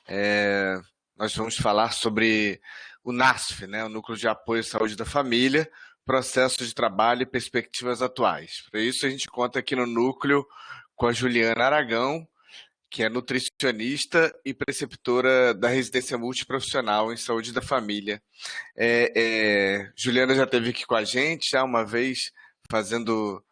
É, Nós vamos falar sobre o NASF, né, o Núcleo de Apoio à Saúde da Família, processos de trabalho e perspectivas atuais. Para isso, a gente conta aqui no Núcleo com a Juliana Aragão, que é nutricionista e preceptora da residência multiprofissional em saúde da família. Juliana já esteve aqui com a gente já uma vez fazendo,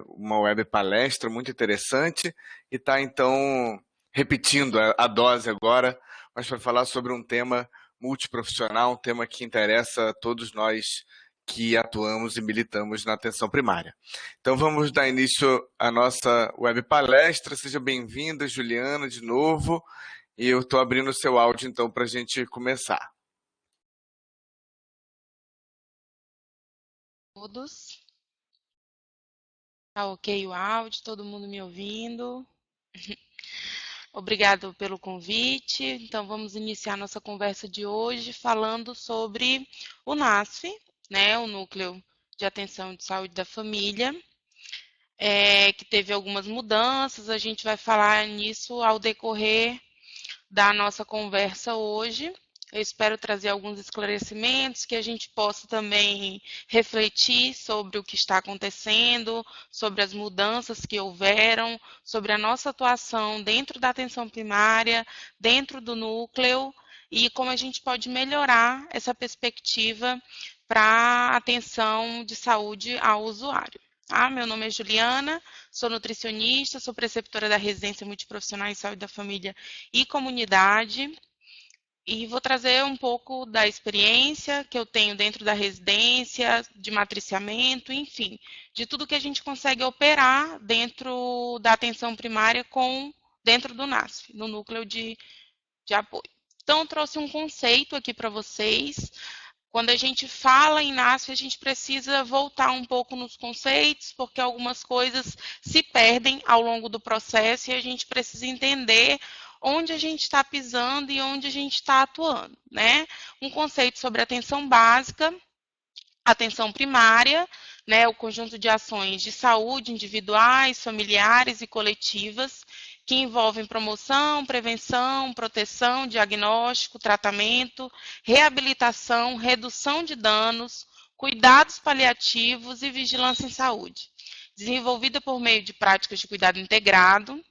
uma web palestra muito interessante e está então repetindo a dose agora, mas para falar sobre um tema multiprofissional, um tema que interessa a todos nós que atuamos e militamos na atenção primária. Então vamos dar início à nossa web palestra. Seja bem-vinda, Juliana, de novo. E eu estou abrindo o seu áudio então para a gente começar. Todos. Tá ok o áudio, todo mundo me ouvindo? Obrigado pelo convite. Então, vamos iniciar nossa conversa de hoje falando sobre o NASF, né, o Núcleo de Atenção de Saúde da Família, que teve algumas mudanças. A gente vai falar nisso ao decorrer da nossa conversa hoje. Eu espero trazer alguns esclarecimentos, que a gente possa também refletir sobre o que está acontecendo, sobre as mudanças que houveram, sobre a nossa atuação dentro da atenção primária, dentro do núcleo, e como a gente pode melhorar essa perspectiva para a atenção de saúde ao usuário. Meu nome é Juliana, sou nutricionista, sou preceptora da residência multiprofissional em saúde da família e comunidade. E vou trazer um pouco da experiência que eu tenho dentro da residência, de matriciamento, enfim, de tudo que a gente consegue operar dentro da atenção primária dentro do NASF, no núcleo de apoio. Então, eu trouxe um conceito aqui para vocês. Quando a gente fala em NASF, a gente precisa voltar um pouco nos conceitos, porque algumas coisas se perdem ao longo do processo e a gente precisa entender onde a gente está pisando e onde a gente está atuando, né? Um conceito sobre atenção básica, atenção primária, né, o conjunto de ações de saúde individuais, familiares e coletivas que envolvem promoção, prevenção, proteção, diagnóstico, tratamento, reabilitação, redução de danos, cuidados paliativos e vigilância em saúde, desenvolvida por meio de práticas de cuidado integrado.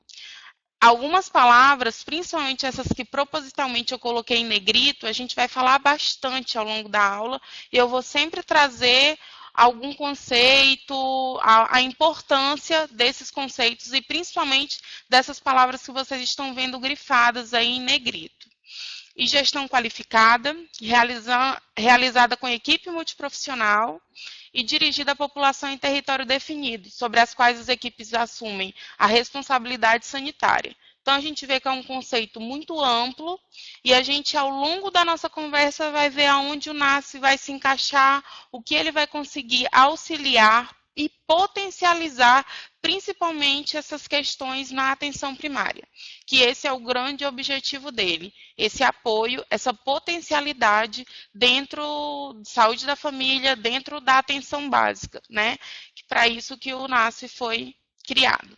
Algumas palavras, principalmente essas que propositalmente eu coloquei em negrito, a gente vai falar bastante ao longo da aula e eu vou sempre trazer algum conceito, a importância desses conceitos e principalmente dessas palavras que vocês estão vendo grifadas aí em negrito. E gestão qualificada, realizada com equipe multiprofissional e dirigida à população em território definido, sobre as quais as equipes assumem a responsabilidade sanitária. Então, a gente vê que é um conceito muito amplo e a gente, ao longo da nossa conversa, vai ver aonde o NASF vai se encaixar, o que ele vai conseguir auxiliar e potencializar principalmente essas questões na atenção primária, que esse é o grande objetivo dele, esse apoio, essa potencialidade dentro da saúde da família, dentro da atenção básica, né? Para isso que o NASF foi criado.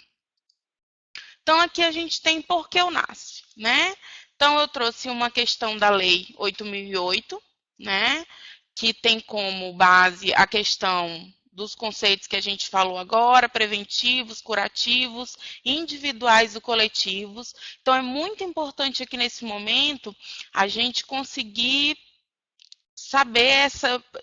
Então, aqui a gente tem por que o NASF, né? Então, eu trouxe uma questão da Lei 8.008, né? Que tem como base a questão dos conceitos que a gente falou agora, preventivos, curativos, individuais e coletivos. Então, é muito importante aqui nesse momento a gente conseguir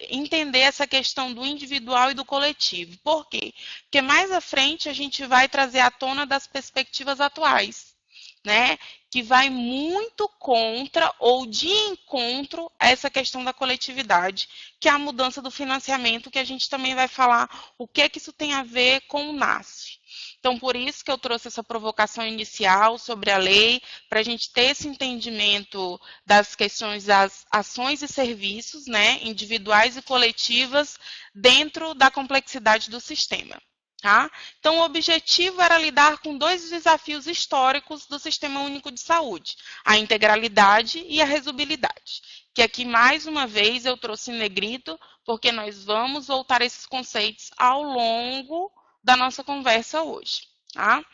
entender essa questão do individual e do coletivo. Por quê? Porque mais à frente a gente vai trazer à tona das perspectivas atuais, né? Que vai muito contra ou de encontro a essa questão da coletividade, que é a mudança do financiamento, que a gente também vai falar o que é que isso tem a ver com o NASF. Então, por isso que eu trouxe essa provocação inicial sobre a lei, para a gente ter esse entendimento das questões das ações e serviços, né, individuais e coletivas, dentro da complexidade do sistema. Tá? Então, o objetivo era lidar com dois desafios históricos do Sistema Único de Saúde, a integralidade e a resolutividade, que aqui, mais uma vez, eu trouxe em negrito, porque nós vamos voltar a esses conceitos ao longo da nossa conversa hoje. tá?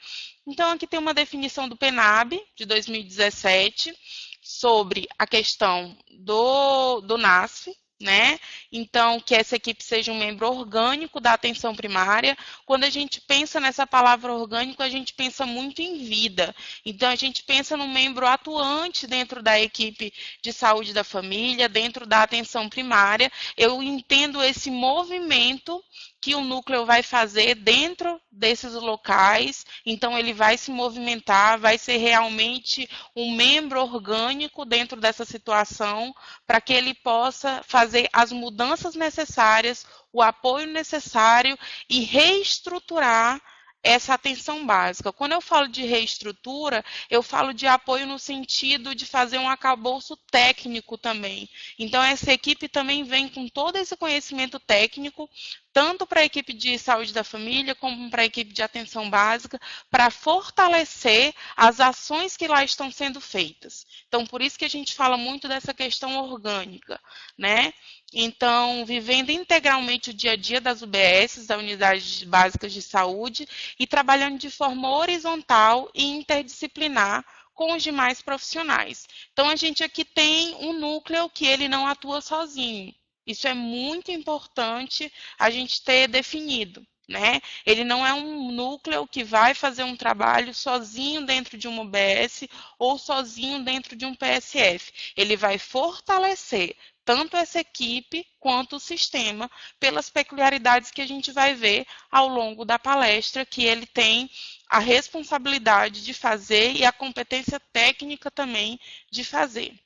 Então, aqui tem uma definição do PNAB de 2017 sobre a questão do NASF, né? Então, que essa equipe seja um membro orgânico da atenção primária. Quando a gente pensa nessa palavra orgânico, a gente pensa muito em vida. Então, a gente pensa num membro atuante dentro da equipe de saúde da família, dentro da atenção primária. Eu entendo esse movimento que o núcleo vai fazer dentro desses locais, então ele vai se movimentar, vai ser realmente um membro orgânico dentro dessa situação, para que ele possa fazer as mudanças necessárias, o apoio necessário e reestruturar essa atenção básica. Quando eu falo de reestrutura, eu falo de apoio no sentido de fazer um arcabouço técnico também. Então, essa equipe também vem com todo esse conhecimento técnico, tanto para a equipe de saúde da família, como para a equipe de atenção básica, para fortalecer as ações que lá estão sendo feitas. Então, por isso que a gente fala muito dessa questão orgânica, né? Então, vivendo integralmente o dia a dia das UBSs, das Unidades Básicas de Saúde, e trabalhando de forma horizontal e interdisciplinar com os demais profissionais. Então, a gente aqui tem um núcleo que ele não atua sozinho. Isso é muito importante a gente ter definido, né? Ele não é um núcleo que vai fazer um trabalho sozinho dentro de uma UBS ou sozinho dentro de um PSF. Ele vai fortalecer tanto essa equipe quanto o sistema, pelas peculiaridades que a gente vai ver ao longo da palestra, que ele tem a responsabilidade de fazer e a competência técnica também de fazer.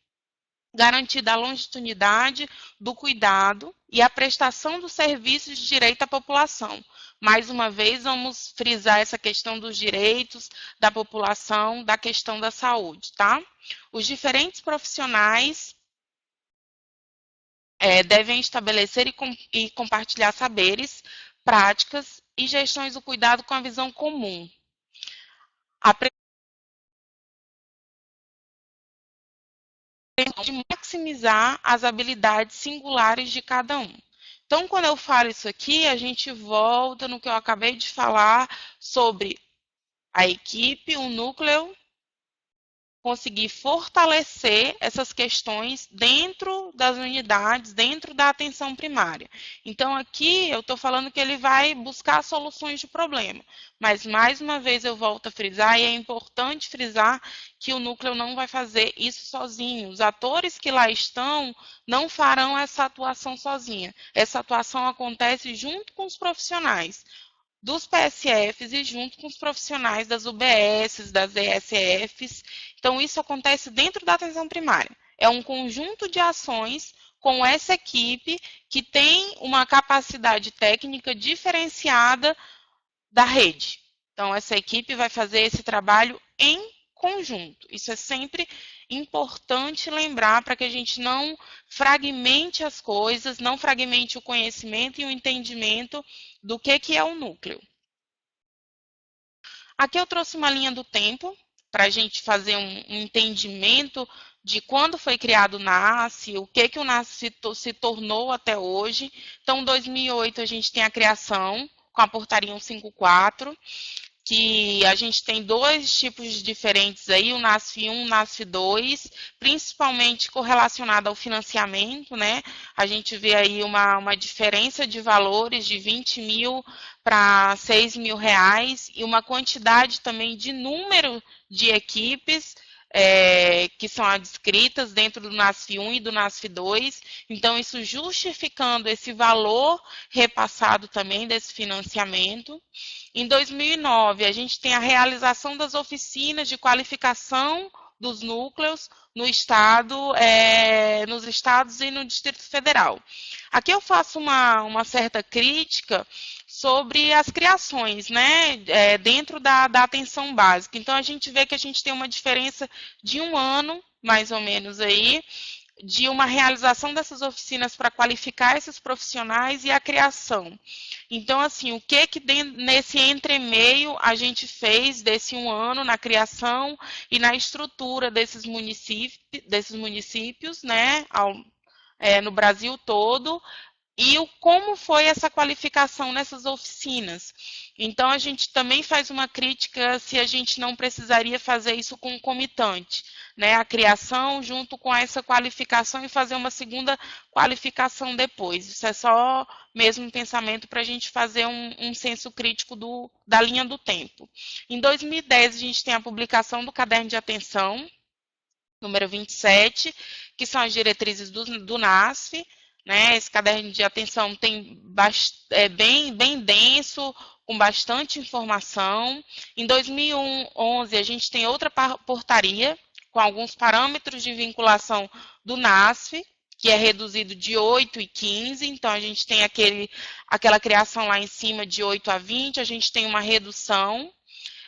Garantida a longitudinidade do cuidado e a prestação dos serviços de direito à população. Mais uma vez, vamos frisar essa questão dos direitos da população, da questão da saúde, tá? Os diferentes profissionais devem estabelecer e compartilhar saberes, práticas e gestões do cuidado com a visão comum. A de maximizar as habilidades singulares de cada um. Então, quando eu falo isso aqui, a gente volta no que eu acabei de falar sobre a equipe, o núcleo, conseguir fortalecer essas questões dentro das unidades, dentro da atenção primária. Então, aqui eu estou falando que ele vai buscar soluções de problema, mas mais uma vez eu volto a frisar, e é importante frisar que o núcleo não vai fazer isso sozinho. Os atores que lá estão não farão essa atuação sozinha. Essa atuação acontece junto com os profissionais dos PSFs e junto com os profissionais das UBSs, das ESFs. Então, isso acontece dentro da atenção primária. É um conjunto de ações com essa equipe que tem uma capacidade técnica diferenciada da rede. Então, essa equipe vai fazer esse trabalho em conjunto. Isso é sempre importante lembrar para que a gente não fragmente as coisas, não fragmente o conhecimento e o entendimento do que é o núcleo. Aqui eu trouxe uma linha do tempo para a gente fazer um entendimento de quando foi criado o NAS, o que o NAS se tornou até hoje. Então, em 2008, a gente tem a criação com a portaria 154, que a gente tem dois tipos diferentes aí, o NASF 1 e o NASF 2, principalmente correlacionado ao financiamento, né? A gente vê aí uma diferença de valores de 20 mil para 6 mil reais e uma quantidade também de número de equipes que são adscritas dentro do NASF 1 e do NASF 2. Então, isso justificando esse valor repassado também desse financiamento. Em 2009, a gente tem a realização das oficinas de qualificação dos núcleos no estado, nos estados e no Distrito Federal. Aqui eu faço uma certa crítica sobre as criações, né, dentro da atenção básica. Então, a gente vê que a gente tem uma diferença de um ano, mais ou menos aí, de uma realização dessas oficinas para qualificar esses profissionais e a criação. Então, assim, o que nesse entremeio a gente fez desse um ano na criação e na estrutura desses municípios, né, no Brasil todo, como foi essa qualificação nessas oficinas. Então, a gente também faz uma crítica se a gente não precisaria fazer isso concomitante, né? A criação junto com essa qualificação e fazer uma segunda qualificação depois. Isso é só mesmo um pensamento para a gente fazer um senso crítico da linha do tempo. Em 2010, a gente tem a publicação do Caderno de Atenção, número 27, que são as diretrizes do NASF, né? Esse caderno de atenção é bem denso, com bastante informação. Em 2011, a gente tem outra portaria, com alguns parâmetros de vinculação do NASF, que é reduzido de 8 e 15, então a gente tem aquela criação lá em cima de 8 a 20, a gente tem uma redução.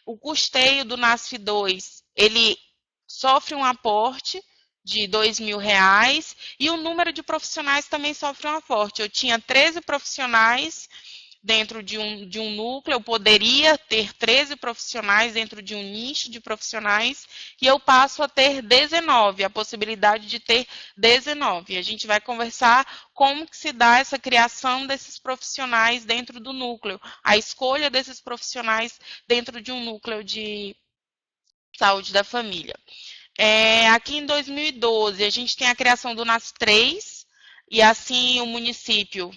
O custeio do NASF 2, ele sofre um aporte de R$ 2.000 e o número de profissionais também sofre um aporte. Eu tinha 13 profissionais dentro de um núcleo, eu poderia ter 13 profissionais dentro de um nicho de profissionais e eu passo a ter 19, a possibilidade de ter 19. A gente vai conversar como que se dá essa criação desses profissionais dentro do núcleo, a escolha desses profissionais dentro de um núcleo de saúde da família. Aqui em 2012, a gente tem a criação do NAS 3, e assim o município,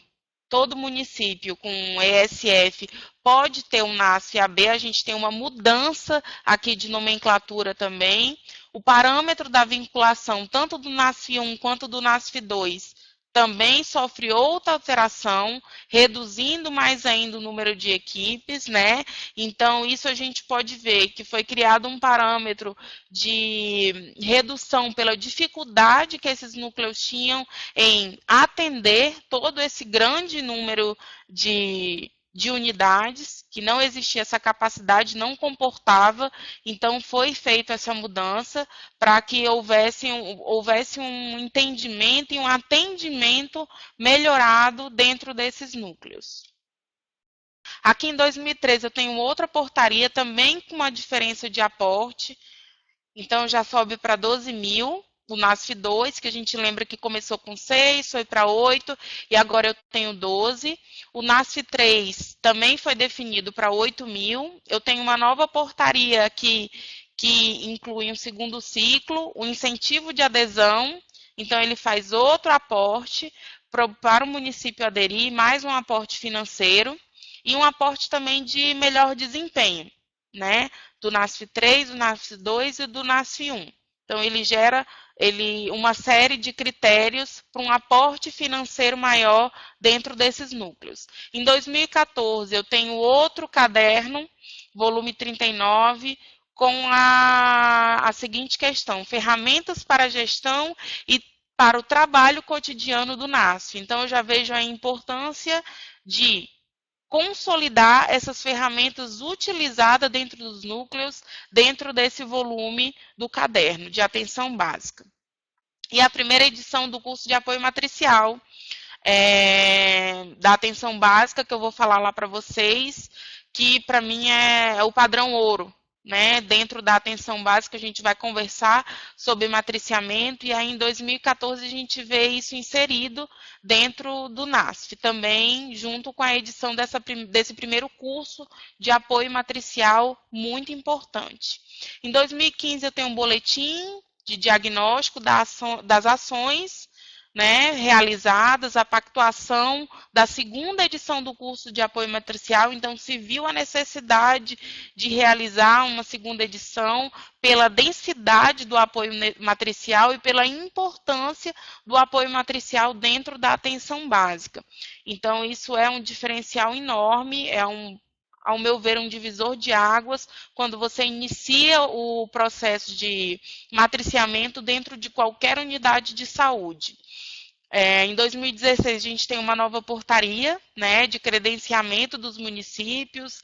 todo município com ESF pode ter um NASF AB, a gente tem uma mudança aqui de nomenclatura também. O parâmetro da vinculação, tanto do NASF 1 quanto do NASF 2, também sofre outra alteração, reduzindo mais ainda o número de equipes, né? Então, isso a gente pode ver que foi criado um parâmetro de redução pela dificuldade que esses núcleos tinham em atender todo esse grande número de unidades, que não existia essa capacidade, não comportava, então foi feita essa mudança para que houvesse um entendimento e um atendimento melhorado dentro desses núcleos. Aqui em 2013 eu tenho outra portaria também com uma diferença de aporte, então já sobe para 12.000. O NASF 2, que a gente lembra que começou com 6, foi para 8 e agora eu tenho 12. O NASF 3 também foi definido para 8.000. Eu tenho uma nova portaria aqui que inclui um segundo ciclo, o incentivo de adesão. Então, ele faz outro aporte para o município aderir, mais um aporte financeiro e um aporte também de melhor desempenho, né? Do NASF 3, do NASF 2 e do NASF 1. Então, ele gera uma série de critérios para um aporte financeiro maior dentro desses núcleos. Em 2014, eu tenho outro caderno, volume 39, com a seguinte questão: ferramentas para a gestão e para o trabalho cotidiano do NASF. Então, eu já vejo a importância de consolidar essas ferramentas utilizadas dentro dos núcleos, dentro desse volume do caderno de atenção básica. E a primeira edição do curso de apoio matricial, da atenção básica, que eu vou falar lá para vocês, que para mim é o padrão ouro, né? Dentro da atenção básica, a gente vai conversar sobre matriciamento, e aí em 2014 a gente vê isso inserido dentro do NASF, também junto com a edição desse primeiro curso de apoio matricial, muito importante. Em 2015 eu tenho um boletim de diagnóstico das ações, né, realizadas, a pactuação da segunda edição do curso de apoio matricial, então se viu a necessidade de realizar uma segunda edição pela densidade do apoio matricial e pela importância do apoio matricial dentro da atenção básica. Então, isso é um diferencial enorme, ao meu ver, um divisor de águas quando você inicia o processo de matriciamento dentro de qualquer unidade de saúde. Em 2016, a gente tem uma nova portaria, né, de credenciamento dos municípios,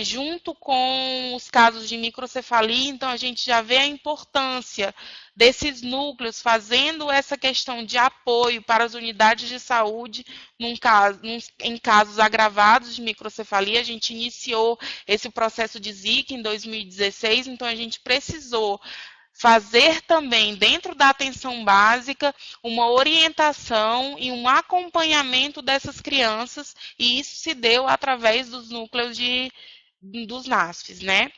junto com os casos de microcefalia, então a gente já vê a importância desses núcleos fazendo essa questão de apoio para as unidades de saúde em casos agravados de microcefalia. A gente iniciou esse processo de ZIC em 2016, então a gente precisou fazer também, dentro da atenção básica, uma orientação e um acompanhamento dessas crianças, e isso se deu através dos núcleos dos NASFs, né?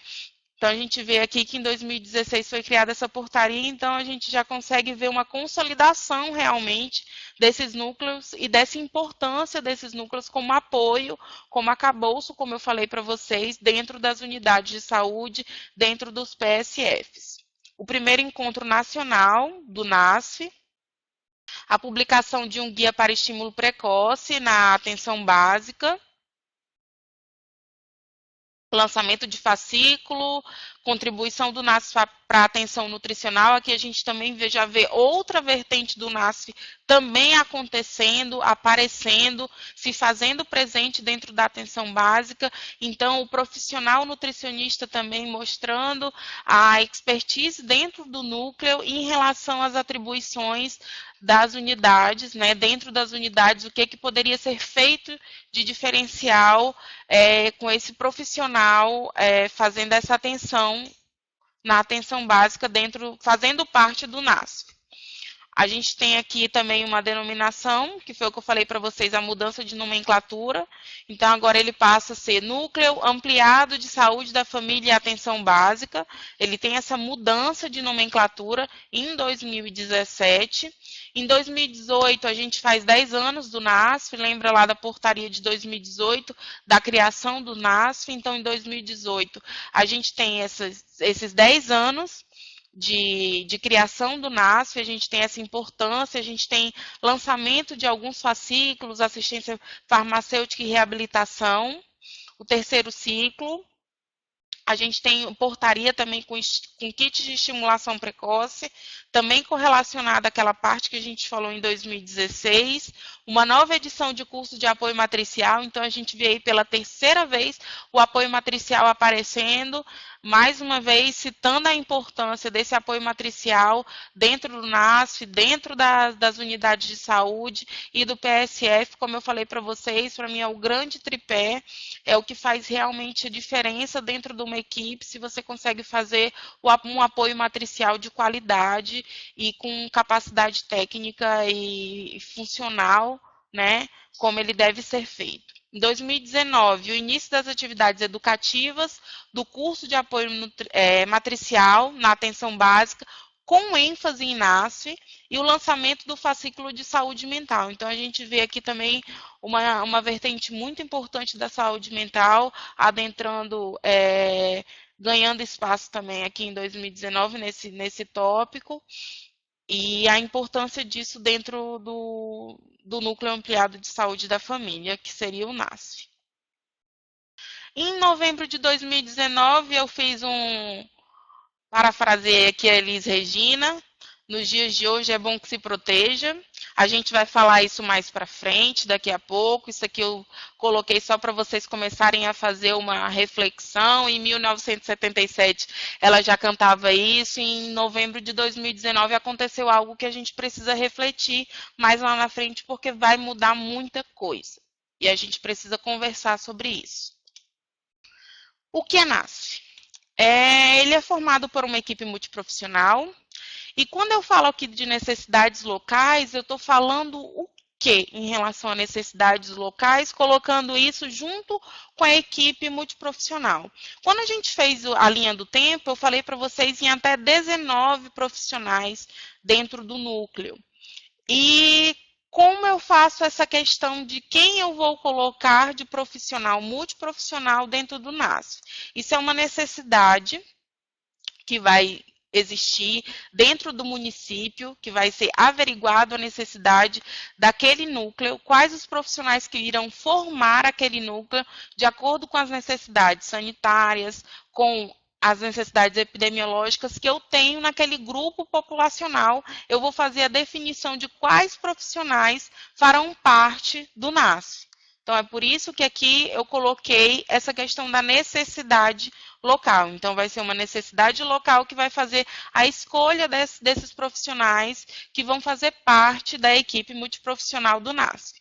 Então, a gente vê aqui que em 2016 foi criada essa portaria, então a gente já consegue ver uma consolidação realmente desses núcleos e dessa importância desses núcleos como apoio, como arcabouço, como eu falei para vocês, dentro das unidades de saúde, dentro dos PSFs. O primeiro encontro nacional do NASF, a publicação de um guia para estímulo precoce na atenção básica, lançamento de fascículo, contribuição do NASF para a atenção nutricional. Aqui a gente também já vê outra vertente do NASF também acontecendo, aparecendo, se fazendo presente dentro da atenção básica. Então, o profissional nutricionista também mostrando a expertise dentro do núcleo em relação às atribuições das unidades, né? Dentro das unidades, o que poderia ser feito de diferencial com esse profissional fazendo essa atenção na atenção básica fazendo parte do NASF. A gente tem aqui também uma denominação, que foi o que eu falei para vocês, a mudança de nomenclatura. Então, agora ele passa a ser Núcleo Ampliado de Saúde da Família e Atenção Básica. Ele tem essa mudança de nomenclatura em 2017. Em 2018, a gente faz 10 anos do NASF, lembra lá da portaria de 2018, da criação do NASF. Então, em 2018, a gente tem esses 10 anos de criação do NASF, a gente tem essa importância, a gente tem lançamento de alguns fascículos, assistência farmacêutica e reabilitação, o terceiro ciclo. A gente tem portaria também com kits de estimulação precoce, também correlacionada àquela parte que a gente falou em 2016. Uma nova edição de curso de apoio matricial, então a gente vê aí pela terceira vez o apoio matricial aparecendo, mais uma vez citando a importância desse apoio matricial dentro do NASF, dentro das unidades de saúde e do PSF, como eu falei para vocês, para mim é o grande tripé, é o que faz realmente a diferença dentro de uma equipe, se você consegue fazer um apoio matricial de qualidade e com capacidade técnica e funcional, né, como ele deve ser feito. Em 2019, o início das atividades educativas do curso de apoio matricial na atenção básica, com ênfase em NASF, e o lançamento do fascículo de saúde mental. Então, a gente vê aqui também uma vertente muito importante da saúde mental, adentrando, ganhando espaço também aqui em 2019 nesse tópico, e a importância disso dentro do Núcleo Ampliado de Saúde da Família, que seria o NASF. Em novembro de 2019, eu fiz parafraseei aqui a Elis Regina, nos dias de hoje é bom que se proteja. A gente vai falar isso mais para frente, daqui a pouco. Isso aqui eu coloquei só para vocês começarem a fazer uma reflexão. Em 1977 ela já cantava isso. E em novembro de 2019 aconteceu algo que a gente precisa refletir mais lá na frente, porque vai mudar muita coisa. E a gente precisa conversar sobre isso. O que é NASF? Ele é formado por uma equipe multiprofissional. E quando eu falo aqui de necessidades locais, eu estou falando o quê em relação a necessidades locais, colocando isso junto com a equipe multiprofissional. Quando a gente fez a linha do tempo, eu falei para vocês em até 19 profissionais dentro do núcleo. E como eu faço essa questão de quem eu vou colocar de profissional, multiprofissional dentro do NASF? Isso é uma necessidade que vai existir dentro do município, que vai ser averiguado a necessidade daquele núcleo, quais os profissionais que irão formar aquele núcleo de acordo com as necessidades sanitárias, com as necessidades epidemiológicas que eu tenho naquele grupo populacional. Eu vou fazer a definição de quais profissionais farão parte do NASF. Então, é por isso que aqui eu coloquei essa questão da necessidade local. Então, vai ser uma necessidade local que vai fazer a escolha desses profissionais que vão fazer parte da equipe multiprofissional do NASF.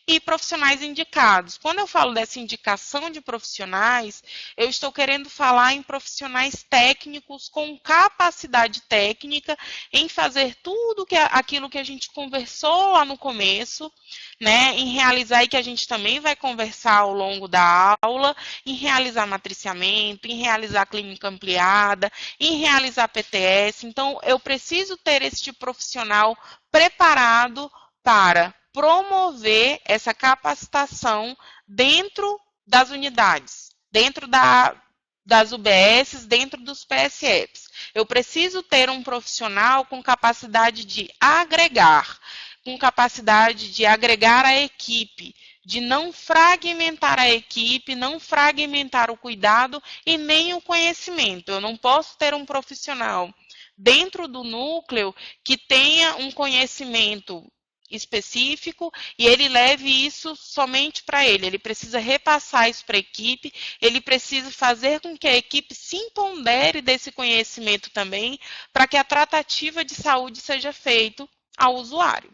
e profissionais indicados. Quando eu falo dessa indicação de profissionais, eu estou querendo falar em profissionais técnicos com capacidade técnica em fazer tudo aquilo que a gente conversou lá no começo, né, em realizar, e que a gente também vai conversar ao longo da aula, em realizar matriciamento, em realizar clínica ampliada, em realizar PTS. Então, eu preciso ter este profissional preparado para promover essa capacitação dentro das unidades, dentro das UBSs, dentro dos PSFs. Eu preciso ter um profissional com capacidade de agregar, com capacidade de agregar a equipe, de não fragmentar a equipe, não fragmentar o cuidado e nem o conhecimento. Eu não posso ter um profissional dentro do núcleo que tenha um conhecimento específico e ele leve isso somente para ele. Ele precisa repassar isso para a equipe, ele precisa fazer com que a equipe se empodere desse conhecimento também, para que a tratativa de saúde seja feita ao usuário.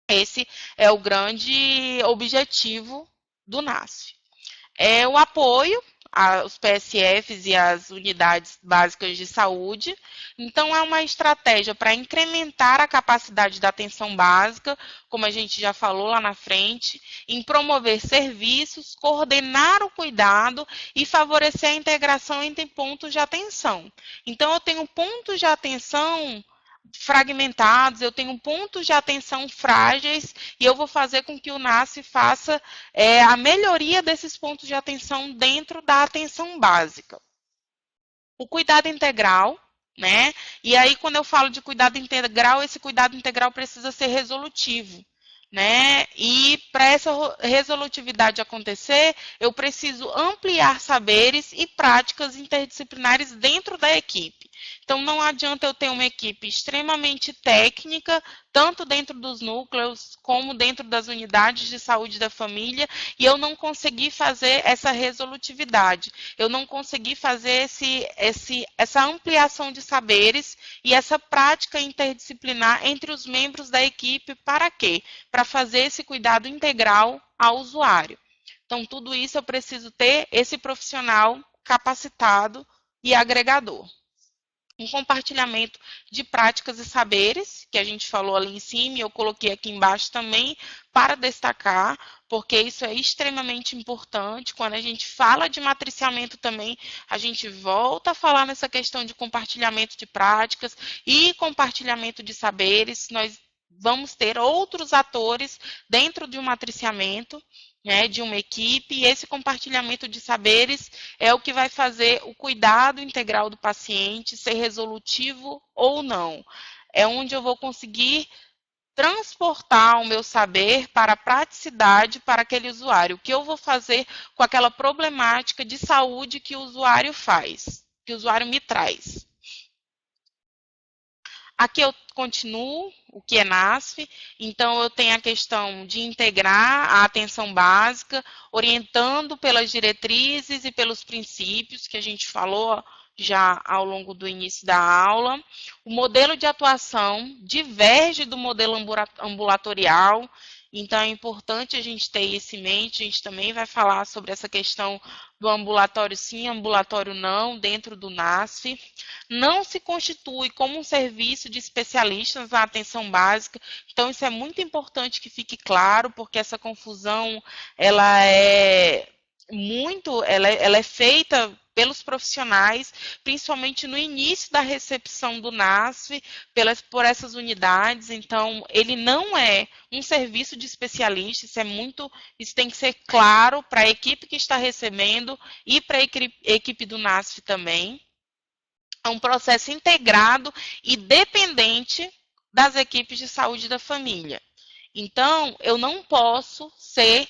Esse é o grande objetivo do NASF. É o apoio aos PSFs e às unidades básicas de saúde. Então, é uma estratégia para incrementar a capacidade da atenção básica, como a gente já falou lá na frente, em promover serviços, coordenar o cuidado e favorecer a integração entre pontos de atenção. Então, eu tenho pontos de atenção fragmentados, eu tenho pontos de atenção frágeis e eu vou fazer com que o NASF faça a melhoria desses pontos de atenção dentro da atenção básica. O cuidado integral, né? E aí, quando eu falo de cuidado integral, esse cuidado integral precisa ser resolutivo, né? E para essa resolutividade acontecer, eu preciso ampliar saberes e práticas interdisciplinares dentro da equipe. Então, não adianta eu ter uma equipe extremamente técnica, tanto dentro dos núcleos como dentro das unidades de saúde da família, e eu não conseguir fazer essa resolutividade, eu não conseguir fazer essa ampliação de saberes e essa prática interdisciplinar entre os membros da equipe. Para quê? Para fazer esse cuidado integral ao usuário. Então, tudo isso eu preciso ter esse profissional capacitado e agregador. Um compartilhamento de práticas e saberes, que a gente falou ali em cima, e eu coloquei aqui embaixo também, para destacar, porque isso é extremamente importante. Quando a gente fala de matriciamento também, a gente volta a falar nessa questão de compartilhamento de práticas e compartilhamento de saberes. Nós vamos ter outros atores dentro de um matriciamento, né, de uma equipe, e esse compartilhamento de saberes é o que vai fazer o cuidado integral do paciente ser resolutivo ou não. É onde eu vou conseguir transportar o meu saber para a praticidade para aquele usuário. O que eu vou fazer com aquela problemática de saúde que o usuário faz, que o usuário me traz. Aqui eu continuo o que é NASF, então eu tenho a questão de integrar a atenção básica, orientando pelas diretrizes e pelos princípios que a gente falou já ao longo do início da aula. O modelo de atuação diverge do modelo ambulatorial, então é importante a gente ter isso em mente. A gente também vai falar sobre essa questão do ambulatório sim, ambulatório não, dentro do NASF. Não se constitui como um serviço de especialistas na atenção básica, então isso é muito importante que fique claro, porque essa confusão ela é feita pelos profissionais, principalmente no início da recepção do NASF, por essas unidades. Então, ele não é um serviço de especialista, isso tem que ser claro para a equipe que está recebendo e para a equipe do NASF também. É um processo integrado e dependente das equipes de saúde da família. Então, eu não posso ser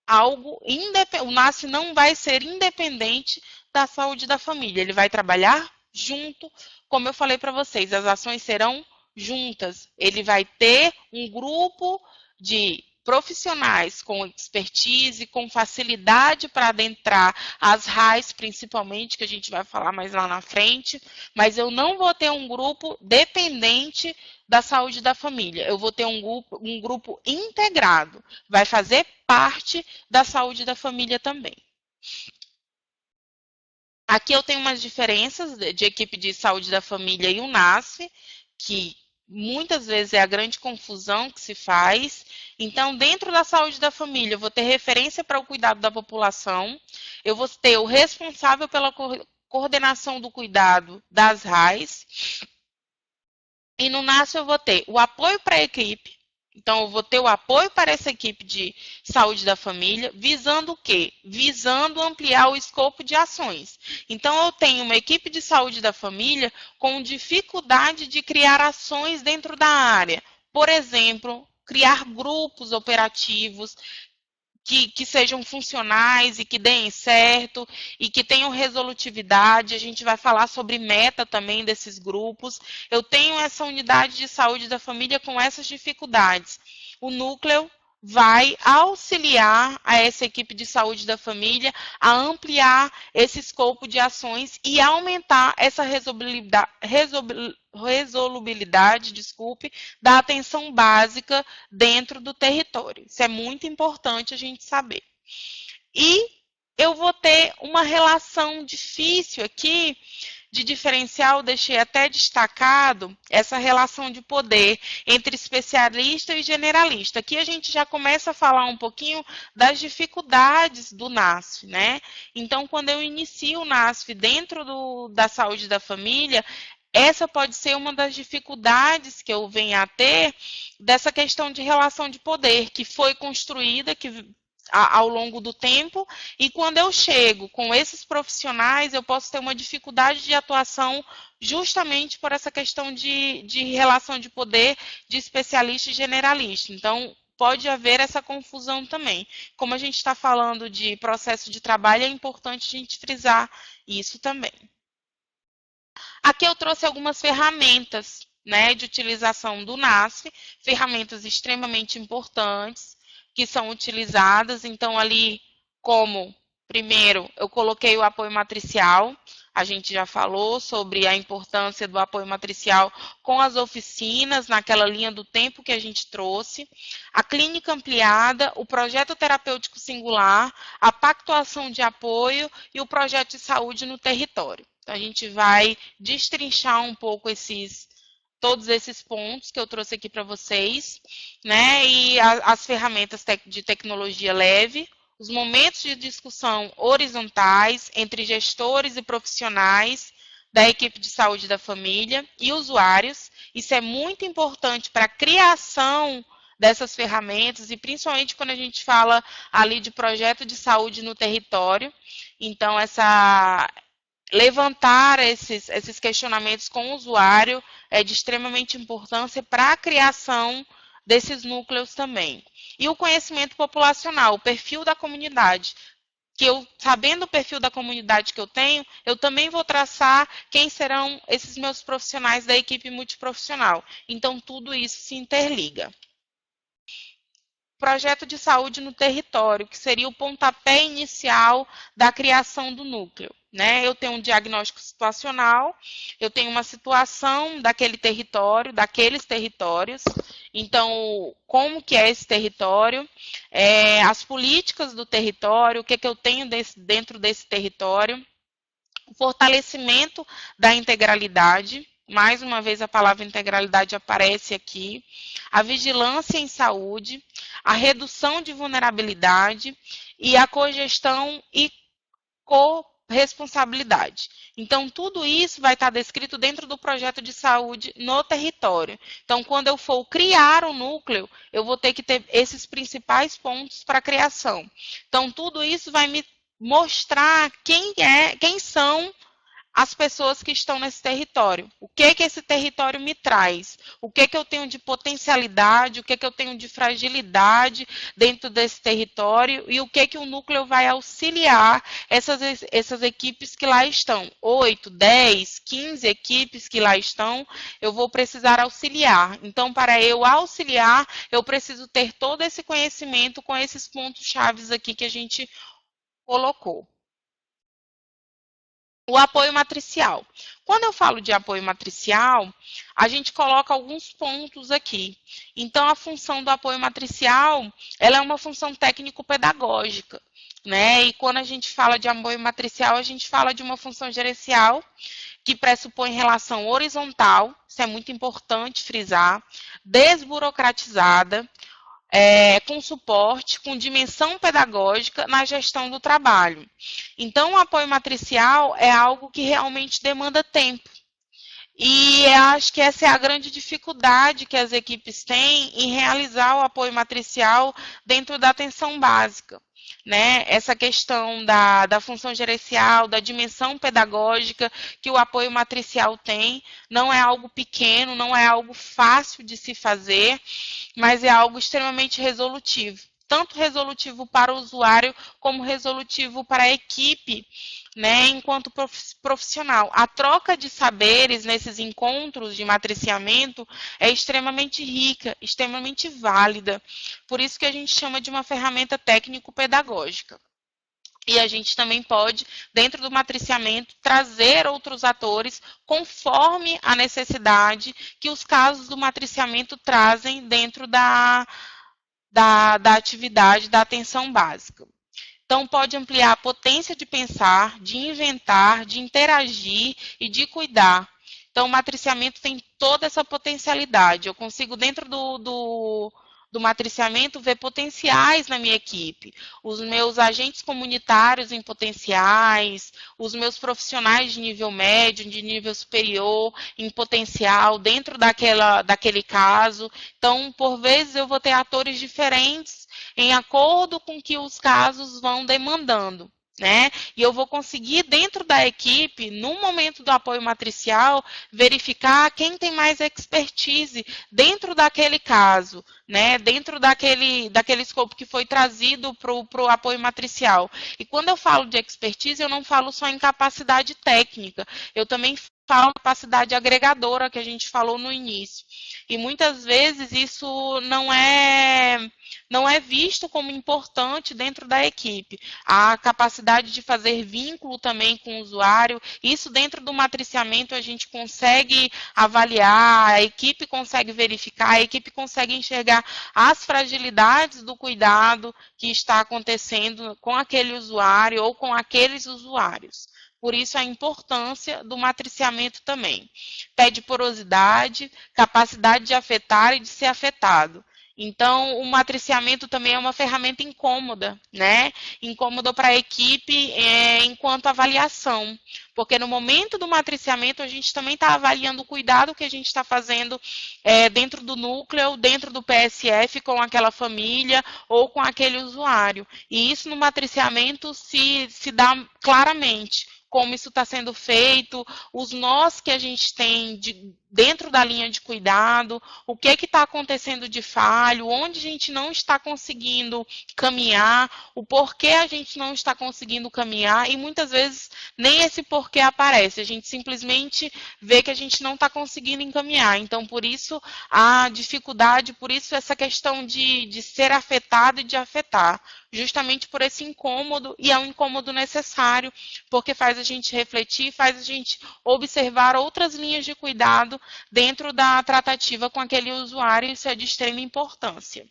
algo independente, o NASF não vai ser independente da saúde da família, ele vai trabalhar junto, como eu falei para vocês, as ações serão juntas, ele vai ter um grupo de profissionais com expertise, com facilidade para adentrar as RAIs, principalmente, que a gente vai falar mais lá na frente, mas eu não vou ter um grupo dependente da saúde da família. Eu vou ter um grupo integrado, vai fazer parte da saúde da família também. Aqui eu tenho umas diferenças de equipe de saúde da família e o NASF, que muitas vezes é a grande confusão que se faz. Então, dentro da saúde da família, eu vou ter referência para o cuidado da população, eu vou ter o responsável pela coordenação do cuidado das RAIs, e no NASF eu vou ter o apoio para a equipe. Então, eu vou ter o apoio para essa equipe de saúde da família, visando o quê? Visando ampliar o escopo de ações. Então, eu tenho uma equipe de saúde da família com dificuldade de criar ações dentro da área. Por exemplo, criar grupos operativos, que sejam funcionais e que deem certo e que tenham resolutividade. A gente vai falar sobre meta também desses grupos. Eu tenho essa unidade de saúde da família com essas dificuldades. O núcleo vai auxiliar a essa equipe de saúde da família a ampliar esse escopo de ações e aumentar essa resolubilidade, desculpe, da atenção básica dentro do território. Isso é muito importante a gente saber. E eu vou ter uma relação difícil aqui de diferencial, deixei até destacado essa relação de poder entre especialista e generalista. Aqui a gente já começa a falar um pouquinho das dificuldades do NASF, né? Então, quando eu inicio o NASF dentro da saúde da família, essa pode ser uma das dificuldades que eu venho a ter dessa questão de relação de poder, que foi construída, ao longo do tempo, e quando eu chego com esses profissionais, eu posso ter uma dificuldade de atuação justamente por essa questão de relação de poder de especialista e generalista. Então, pode haver essa confusão também. Como a gente está falando de processo de trabalho, é importante a gente frisar isso também. Aqui eu trouxe algumas ferramentas, né, de utilização do NASF, ferramentas extremamente importantes que são utilizadas. Então, ali, como, primeiro, eu coloquei o apoio matricial. A gente já falou sobre a importância do apoio matricial com as oficinas, naquela linha do tempo que a gente trouxe. A clínica ampliada, o projeto terapêutico singular, a pactuação de apoio e o projeto de saúde no território. Então, a gente vai destrinchar um pouco todos esses pontos que eu trouxe aqui para vocês, né? E as ferramentas de tecnologia leve, os momentos de discussão horizontais entre gestores e profissionais da equipe de saúde da família e usuários. Isso é muito importante para a criação dessas ferramentas e principalmente quando a gente fala ali de projeto de saúde no território. Então, levantar esses questionamentos com o usuário é de extremamente importância para a criação desses núcleos também. E o conhecimento populacional, o perfil da comunidade. Que eu, sabendo o perfil da comunidade que eu tenho, eu também vou traçar quem serão esses meus profissionais da equipe multiprofissional. Então, tudo isso se interliga. Projeto de saúde no território, que seria o pontapé inicial da criação do núcleo. Né? Eu tenho um diagnóstico situacional, eu tenho uma situação daquele território, daqueles territórios. Então, como que é esse território? As políticas do território, o que eu tenho dentro desse território? O fortalecimento da integralidade. Mais uma vez a palavra integralidade aparece aqui. A vigilância em saúde, a redução de vulnerabilidade e a cogestão e corresponsabilidade. Então, tudo isso vai estar descrito dentro do projeto de saúde no território. Então, quando eu for criar o núcleo, eu vou ter que ter esses principais pontos para a criação. Então, tudo isso vai me mostrar quem são as pessoas que estão nesse território. O que esse território me traz? O que eu tenho de potencialidade? O que eu tenho de fragilidade dentro desse território? E o que o núcleo vai auxiliar essas equipes que lá estão? 8, 10, 15 equipes que lá estão, eu vou precisar auxiliar. Então, para eu auxiliar, eu preciso ter todo esse conhecimento com esses pontos chaves aqui que a gente colocou. O apoio matricial. Quando eu falo de apoio matricial, a gente coloca alguns pontos aqui. Então, a função do apoio matricial, ela é uma função técnico-pedagógica, né? E quando a gente fala de apoio matricial, a gente fala de uma função gerencial que pressupõe relação horizontal, isso é muito importante frisar, desburocratizada, com suporte, com dimensão pedagógica na gestão do trabalho. Então, o apoio matricial é algo que realmente demanda tempo. E eu acho que essa é a grande dificuldade que as equipes têm em realizar o apoio matricial dentro da atenção básica. Né? Essa questão da função gerencial, da dimensão pedagógica que o apoio matricial tem, não é algo pequeno, não é algo fácil de se fazer, mas é algo extremamente resolutivo. Tanto resolutivo para o usuário, como resolutivo para a equipe, né, enquanto profissional. A troca de saberes nesses encontros de matriciamento é extremamente rica, extremamente válida. Por isso que a gente chama de uma ferramenta técnico-pedagógica. E a gente também pode, dentro do matriciamento, trazer outros atores conforme a necessidade que os casos do matriciamento trazem dentro da atividade da atenção básica. Então, pode ampliar a potência de pensar, de inventar, de interagir e de cuidar. Então, o matriciamento tem toda essa potencialidade. Eu consigo, dentro do matriciamento, ver potenciais na minha equipe. Os meus agentes comunitários em potenciais, os meus profissionais de nível médio, de nível superior, em potencial, dentro daquele caso. Então, por vezes, eu vou ter atores diferentes em acordo com o que os casos vão demandando. Né? E eu vou conseguir, dentro da equipe, no momento do apoio matricial, verificar quem tem mais expertise dentro daquele caso, né? Dentro daquele escopo que foi trazido para o apoio matricial. E quando eu falo de expertise, eu não falo só em capacidade técnica, eu também falo em capacidade agregadora, que a gente falou no início. E muitas vezes isso não é visto como importante dentro da equipe. A capacidade de fazer vínculo também com o usuário, isso dentro do matriciamento a gente consegue avaliar, a equipe consegue verificar, a equipe consegue enxergar as fragilidades do cuidado que está acontecendo com aquele usuário ou com aqueles usuários. Por isso, a importância do matriciamento também. Pede porosidade, capacidade de afetar e de ser afetado. Então, o matriciamento também é uma ferramenta incômoda, né? Incômoda para a equipe enquanto avaliação. Porque no momento do matriciamento, a gente também está avaliando o cuidado que a gente está fazendo dentro do núcleo, dentro do PSF, com aquela família ou com aquele usuário. E isso no matriciamento se dá claramente como isso está sendo feito, os nós que a gente tem dentro da linha de cuidado, o que está acontecendo de falho, onde a gente não está conseguindo caminhar, o porquê a gente não está conseguindo caminhar, e muitas vezes nem esse porquê aparece, a gente simplesmente vê que a gente não está conseguindo encaminhar. Então, por isso a dificuldade, por isso essa questão de ser afetado e de afetar, justamente por esse incômodo, e é um incômodo necessário, porque faz a gente refletir, faz a gente observar outras linhas de cuidado dentro da tratativa com aquele usuário, isso é de extrema importância.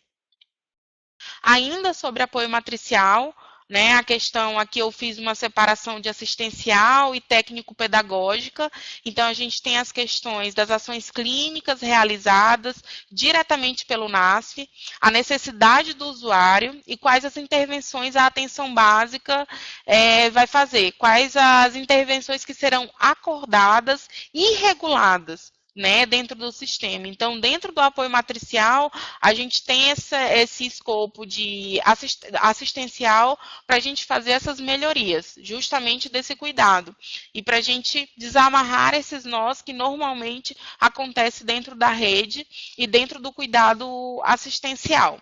Ainda sobre apoio matricial, né, a questão aqui eu fiz uma separação de assistencial e técnico-pedagógica, então a gente tem as questões das ações clínicas realizadas diretamente pelo NASF, a necessidade do usuário e quais as intervenções a atenção básica vai fazer, quais as intervenções que serão acordadas e reguladas, né, dentro do sistema. Então, dentro do apoio matricial, a gente tem esse escopo de assistencial para a gente fazer essas melhorias, justamente desse cuidado. E para a gente desamarrar esses nós que normalmente acontecem dentro da rede e dentro do cuidado assistencial.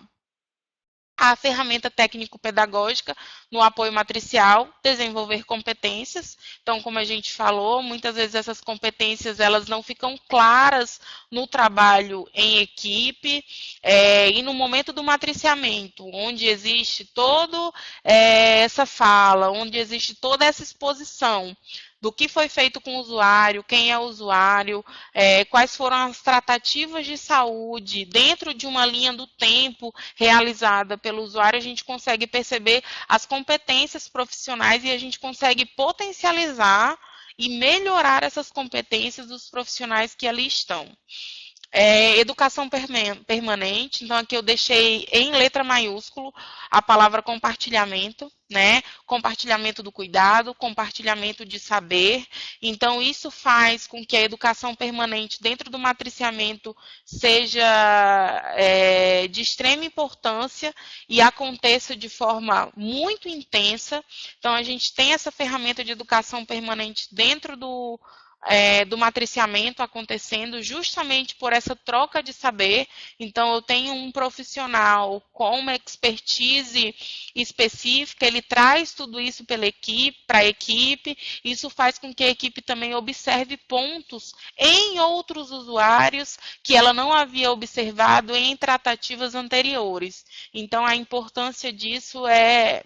A ferramenta técnico-pedagógica no apoio matricial, desenvolver competências. Então, como a gente falou, muitas vezes essas competências elas não ficam claras no trabalho em equipe e no momento do matriciamento, onde existe toda essa fala, onde existe toda essa exposição do que foi feito com o usuário, quem é o usuário, quais foram as tratativas de saúde dentro de uma linha do tempo realizada pelo usuário, a gente consegue perceber as competências profissionais e a gente consegue potencializar e melhorar essas competências dos profissionais que ali estão. Educação permanente, então aqui eu deixei em letra maiúsculo a palavra compartilhamento, né? Compartilhamento do cuidado, compartilhamento de saber. Então, isso faz com que a educação permanente dentro do matriciamento seja de extrema importância e aconteça de forma muito intensa. Então, a gente tem essa ferramenta de educação permanente dentro do matriciamento acontecendo justamente por essa troca de saber. Então, eu tenho um profissional com uma expertise específica, ele traz tudo isso para a equipe, isso faz com que a equipe também observe pontos em outros usuários que ela não havia observado em tratativas anteriores. Então, a importância disso é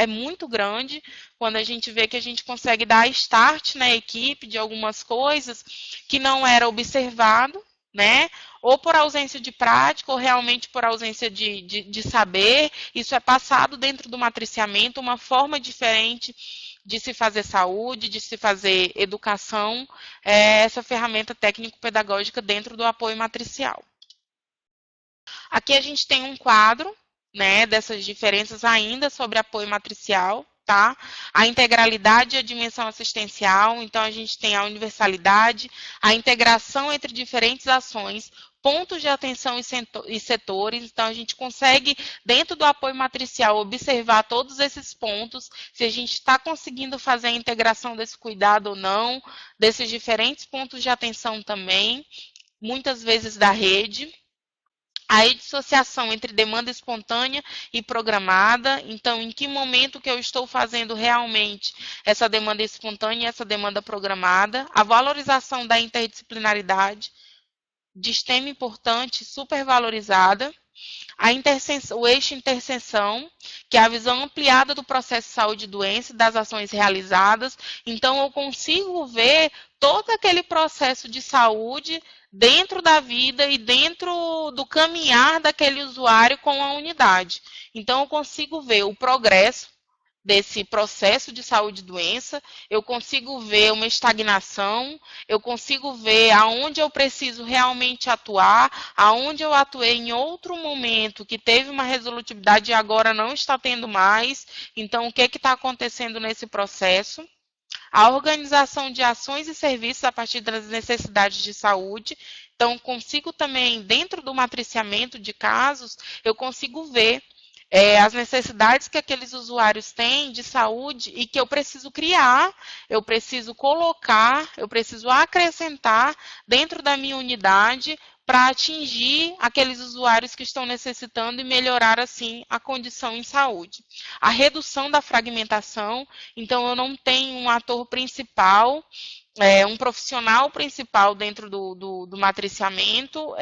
muito grande quando a gente vê que a gente consegue dar start na equipe de algumas coisas que não era observado, né? Ou por ausência de prática, ou realmente por ausência de saber. Isso é passado dentro do matriciamento, uma forma diferente de se fazer saúde, de se fazer educação, essa ferramenta técnico-pedagógica dentro do apoio matricial. Aqui a gente tem um quadro, né, dessas diferenças ainda sobre apoio matricial, tá? A integralidade e a dimensão assistencial, então a gente tem a universalidade, a integração entre diferentes ações, pontos de atenção e setores, então a gente consegue, dentro do apoio matricial, observar todos esses pontos, se a gente está conseguindo fazer a integração desse cuidado ou não, desses diferentes pontos de atenção também, muitas vezes da rede. A dissociação entre demanda espontânea e programada. Então, em que momento que eu estou fazendo realmente essa demanda espontânea e essa demanda programada. A valorização da interdisciplinaridade, de extrema importância, supervalorizada. O eixo interseção, que é a visão ampliada do processo de saúde e doença, das ações realizadas. Então, eu consigo ver todo aquele processo de saúde dentro da vida e dentro do caminhar daquele usuário com a unidade. Então, eu consigo ver o progresso desse processo de saúde e doença, eu consigo ver uma estagnação, eu consigo ver aonde eu preciso realmente atuar, aonde eu atuei em outro momento que teve uma resolutividade e agora não está tendo mais. Então, o que está acontecendo nesse processo? A organização de ações e serviços a partir das necessidades de saúde. Então, consigo também, dentro do matriciamento de casos, eu consigo ver as necessidades que aqueles usuários têm de saúde e que eu preciso criar, eu preciso colocar, eu preciso acrescentar dentro da minha unidade para atingir aqueles usuários que estão necessitando e melhorar, assim, a condição em saúde. A redução da fragmentação, então eu não tenho um ator principal, um profissional principal dentro do matriciamento,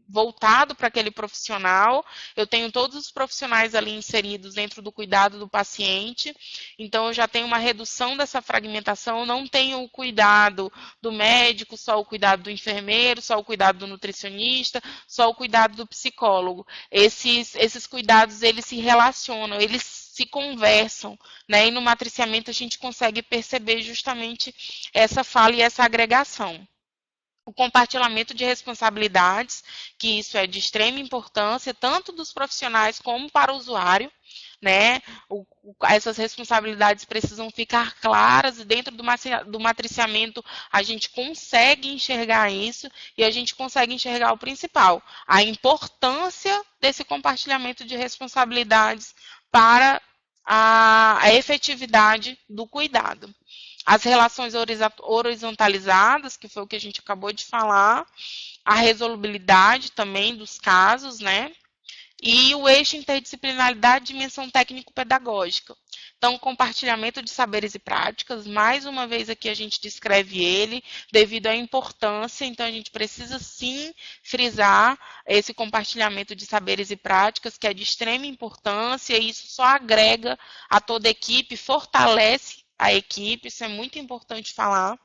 voltado para aquele profissional. Eu tenho todos os profissionais ali inseridos dentro do cuidado do paciente, então eu já tenho uma redução dessa fragmentação, eu não tenho o cuidado do médico, só o cuidado do enfermeiro, só o cuidado do nutricionista, só o cuidado do psicólogo. Esses cuidados, eles se relacionam, eles se conversam, né? E no matriciamento a gente consegue perceber justamente essa fala e essa agregação. O compartilhamento de responsabilidades, que isso é de extrema importância, tanto dos profissionais como para o usuário, né? Essas responsabilidades precisam ficar claras e dentro do matriciamento a gente consegue enxergar isso e a gente consegue enxergar o principal, a importância desse compartilhamento de responsabilidades para a efetividade do cuidado. As relações horizontalizadas, que foi o que a gente acabou de falar, a resolubilidade também dos casos, né? E o eixo interdisciplinaridade, dimensão técnico-pedagógica. Então, compartilhamento de saberes e práticas, mais uma vez aqui a gente descreve ele, devido à importância, então a gente precisa sim frisar esse compartilhamento de saberes e práticas, que é de extrema importância, e isso só agrega a toda a equipe, fortalece a equipe, isso é muito importante falar.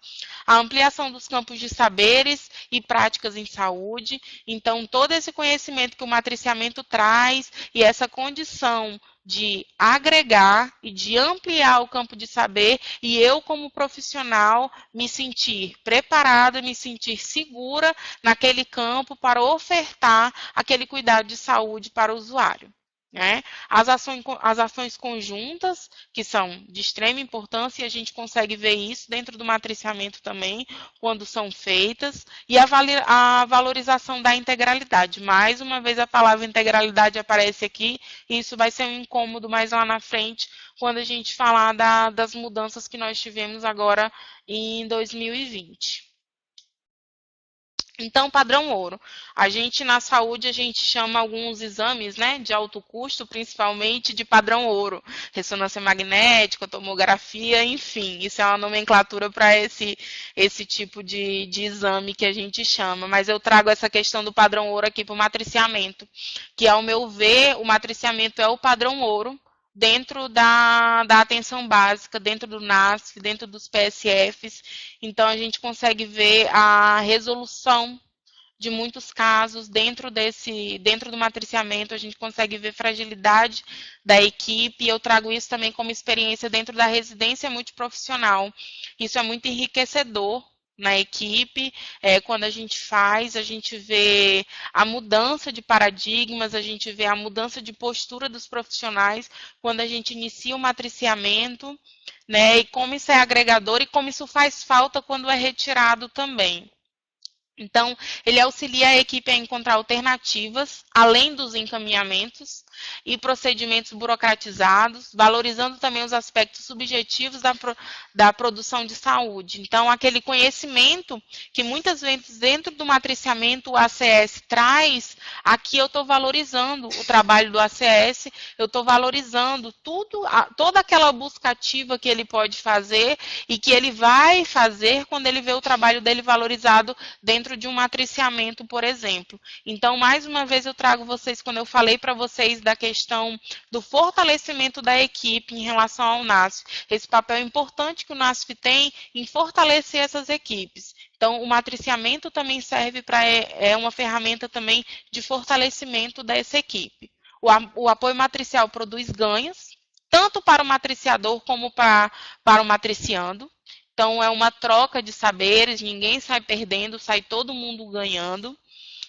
A ampliação dos campos de saberes e práticas em saúde. Então, todo esse conhecimento que o matriciamento traz e essa condição de agregar e de ampliar o campo de saber e eu, como profissional, me sentir preparada, me sentir segura naquele campo para ofertar aquele cuidado de saúde para o usuário. Né? As ações conjuntas, que são de extrema importância, e a gente consegue ver isso dentro do matriciamento também, quando são feitas, e a valorização da integralidade. Mais uma vez a palavra integralidade aparece aqui, e isso vai ser um incômodo mais lá na frente, quando a gente falar das mudanças que nós tivemos agora em 2020. Então, padrão ouro. A gente, na saúde, a gente chama alguns exames, né, de alto custo, principalmente de padrão ouro. Ressonância magnética, tomografia, enfim. Isso é uma nomenclatura para esse tipo de exame que a gente chama. Mas eu trago essa questão do padrão ouro aqui para o matriciamento, que, ao meu ver, o matriciamento é o padrão ouro dentro da atenção básica, dentro do NASF, dentro dos PSFs. Então, a gente consegue ver a resolução de muitos casos dentro do matriciamento, a gente consegue ver fragilidade da equipe, e eu trago isso também como experiência dentro da residência multiprofissional. Isso é muito enriquecedor na equipe, quando a gente vê a mudança de paradigmas, a gente vê a mudança de postura dos profissionais, quando a gente inicia o matriciamento, né, e como isso é agregador e como isso faz falta quando é retirado também. Então, ele auxilia a equipe a encontrar alternativas, além dos encaminhamentos e procedimentos burocratizados, valorizando também os aspectos subjetivos da produção de saúde. Então, aquele conhecimento que muitas vezes dentro do matriciamento o ACS traz, aqui eu estou valorizando o trabalho do ACS, eu estou valorizando toda aquela busca ativa que ele pode fazer e que ele vai fazer quando ele vê o trabalho dele valorizado dentro de um matriciamento, por exemplo. Então, mais uma vez, eu trago vocês, quando eu falei para vocês da questão do fortalecimento da equipe em relação ao NASF, esse papel importante que o NASF tem em fortalecer essas equipes. Então, o matriciamento também serve para, uma ferramenta também de fortalecimento dessa equipe. O apoio matricial produz ganhos, tanto para o matriciador como para o matriciando. Então, é uma troca de saberes, ninguém sai perdendo, sai todo mundo ganhando.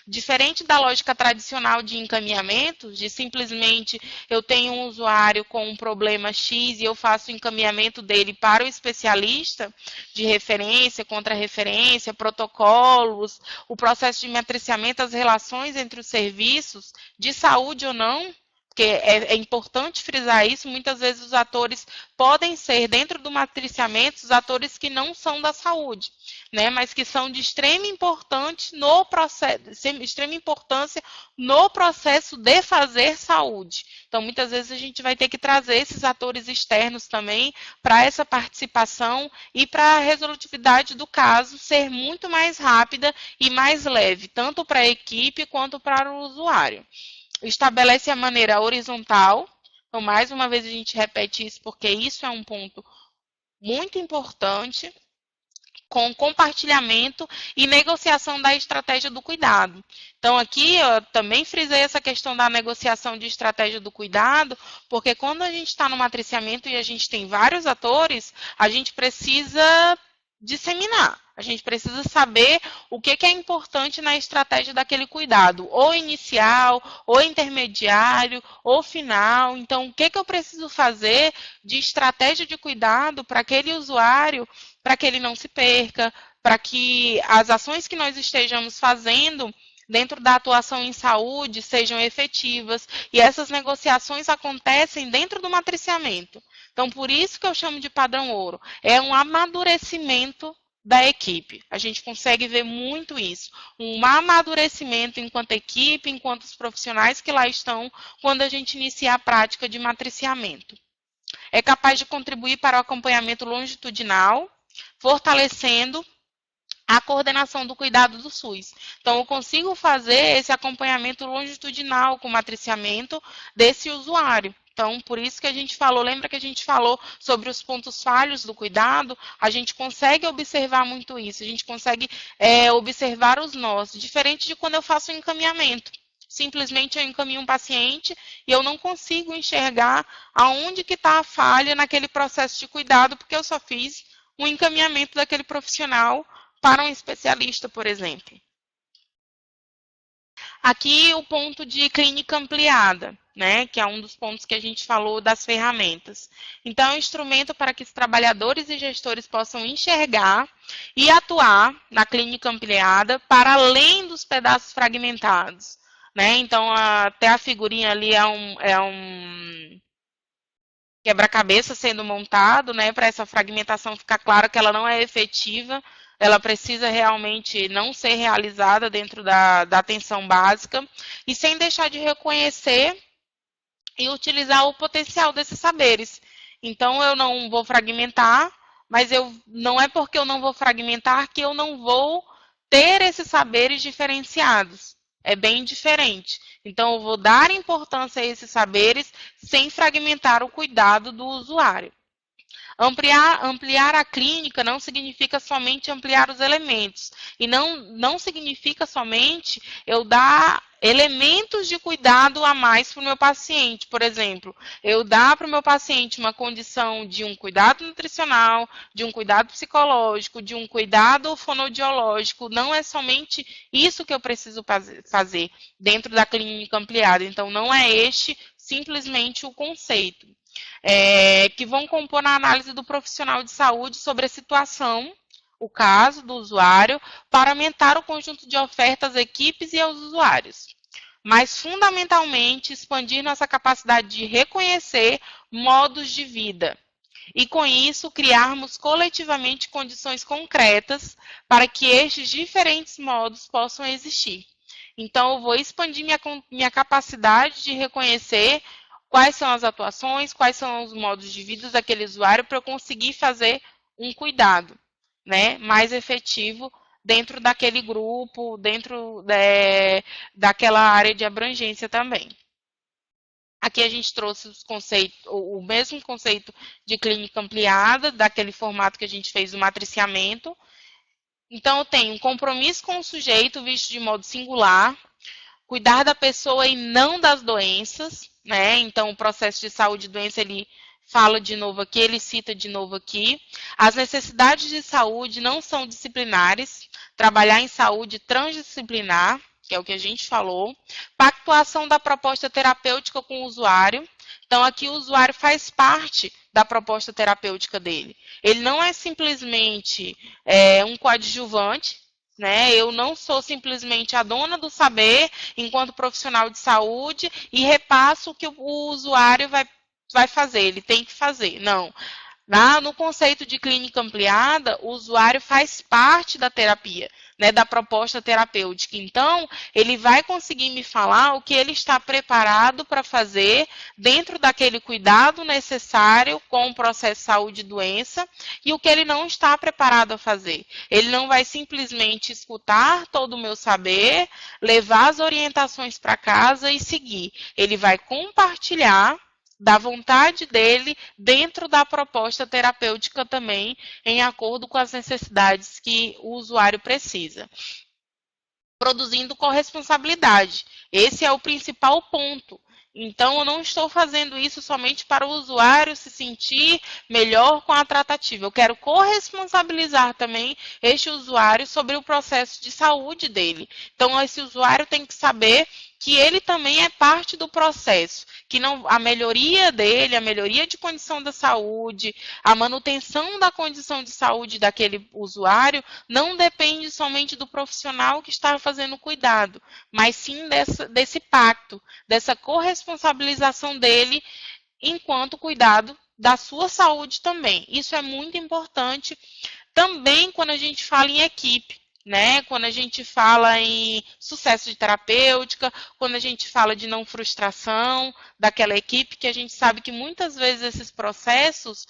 Diferente da lógica tradicional de encaminhamento, de simplesmente eu tenho um usuário com um problema X e eu faço o encaminhamento dele para o especialista de referência, contra-referência, protocolos, o processo de matriciamento, as relações entre os serviços, de saúde ou não, porque é importante frisar isso, muitas vezes os atores podem ser, dentro do matriciamento, os atores que não são da saúde, né, mas que são de extrema importância no processo de fazer saúde. Então, muitas vezes a gente vai ter que trazer esses atores externos também para essa participação e para a resolutividade do caso ser muito mais rápida e mais leve, tanto para a equipe quanto para o usuário. Estabelece a maneira horizontal. Então, mais uma vez, a gente repete isso, porque isso é um ponto muito importante, com compartilhamento e negociação da estratégia do cuidado. Então, aqui eu também frisei essa questão da negociação de estratégia do cuidado, porque quando a gente está no matriciamento e a gente tem vários atores, a gente precisa disseminar. A gente precisa saber o que é importante na estratégia daquele cuidado, ou inicial, ou intermediário, ou final. Então, o que eu preciso fazer de estratégia de cuidado para aquele usuário, para que ele não se perca, para que as ações que nós estejamos fazendo dentro da atuação em saúde sejam efetivas. E essas negociações acontecem dentro do matriciamento. Então, por isso que eu chamo de padrão ouro. É um amadurecimento da equipe. A gente consegue ver muito isso. Um amadurecimento enquanto equipe, enquanto os profissionais que lá estão, quando a gente inicia a prática de matriciamento. É capaz de contribuir para o acompanhamento longitudinal, fortalecendo a coordenação do cuidado do SUS. Então, eu consigo fazer esse acompanhamento longitudinal com o matriciamento desse usuário. Então, por isso que a gente falou, lembra que a gente falou sobre os pontos falhos do cuidado? A gente consegue observar muito isso, a gente consegue observar os nós, diferente de quando eu faço um encaminhamento. Simplesmente eu encaminho um paciente e eu não consigo enxergar aonde que está a falha naquele processo de cuidado, porque eu só fiz um encaminhamento daquele profissional para um especialista, por exemplo. Aqui o ponto de clínica ampliada, né, que é um dos pontos que a gente falou das ferramentas. Então, é um instrumento para que os trabalhadores e gestores possam enxergar e atuar na clínica ampliada para além dos pedaços fragmentados. Né? Então, até a figurinha ali é um quebra-cabeça sendo montado, né, para essa fragmentação ficar clara que ela não é efetiva, ela precisa realmente não ser realizada dentro da atenção básica, e sem deixar de reconhecer e utilizar o potencial desses saberes. Então, eu não vou fragmentar, mas não é porque eu não vou fragmentar que eu não vou ter esses saberes diferenciados. É bem diferente. Então, eu vou dar importância a esses saberes sem fragmentar o cuidado do usuário. Ampliar a clínica não significa somente ampliar os elementos. E não significa somente eu dar elementos de cuidado a mais para o meu paciente. Por exemplo, eu dar para o meu paciente uma condição de um cuidado nutricional, de um cuidado psicológico, de um cuidado fonoaudiológico. Não é somente isso que eu preciso fazer dentro da clínica ampliada. Então, não é este simplesmente o conceito. Que vão compor na análise do profissional de saúde sobre a situação, o caso do usuário, para aumentar o conjunto de ofertas às equipes e aos usuários. Mas, fundamentalmente, expandir nossa capacidade de reconhecer modos de vida. E, com isso, criarmos coletivamente condições concretas para que estes diferentes modos possam existir. Então, eu vou expandir minha capacidade de reconhecer quais são as atuações, quais são os modos de vida daquele usuário para eu conseguir fazer um cuidado, né, mais efetivo dentro daquele grupo, dentro daquela área de abrangência também. Aqui a gente trouxe os conceitos, o mesmo conceito de clínica ampliada, daquele formato que a gente fez o matriciamento. Então, eu tenho um compromisso com o sujeito visto de modo singular, cuidar da pessoa e não das doenças, né? Então, o processo de saúde e doença, ele fala de novo aqui, ele cita de novo aqui. As necessidades de saúde não são disciplinares, trabalhar em saúde transdisciplinar, que é o que a gente falou. Pactuação da proposta terapêutica com o usuário. Então, aqui o usuário faz parte da proposta terapêutica dele. Ele não é simplesmente um coadjuvante, né? Eu não sou simplesmente a dona do saber enquanto profissional de saúde e repasso o que o usuário vai fazer, ele tem que fazer. Não. No conceito de clínica ampliada, o usuário faz parte da terapia, né, da proposta terapêutica. Então, ele vai conseguir me falar o que ele está preparado para fazer dentro daquele cuidado necessário com o processo de saúde e doença e o que ele não está preparado a fazer. Ele não vai simplesmente escutar todo o meu saber, levar as orientações para casa e seguir. Ele vai compartilhar da vontade dele dentro da proposta terapêutica também, em acordo com as necessidades que o usuário precisa. Produzindo corresponsabilidade. Esse é o principal ponto. Então, eu não estou fazendo isso somente para o usuário se sentir melhor com a tratativa. Eu quero corresponsabilizar também este usuário sobre o processo de saúde dele. Então, esse usuário tem que saber que ele também é parte do processo, que a melhoria dele, a melhoria de condição da saúde, a manutenção da condição de saúde daquele usuário não depende somente do profissional que está fazendo o cuidado, mas sim desse pacto, dessa corresponsabilização dele enquanto cuidado da sua saúde também. Isso é muito importante também quando a gente fala em equipe. Né? Quando a gente fala em sucesso de terapêutica, quando a gente fala de não frustração daquela equipe, que a gente sabe que muitas vezes esses processos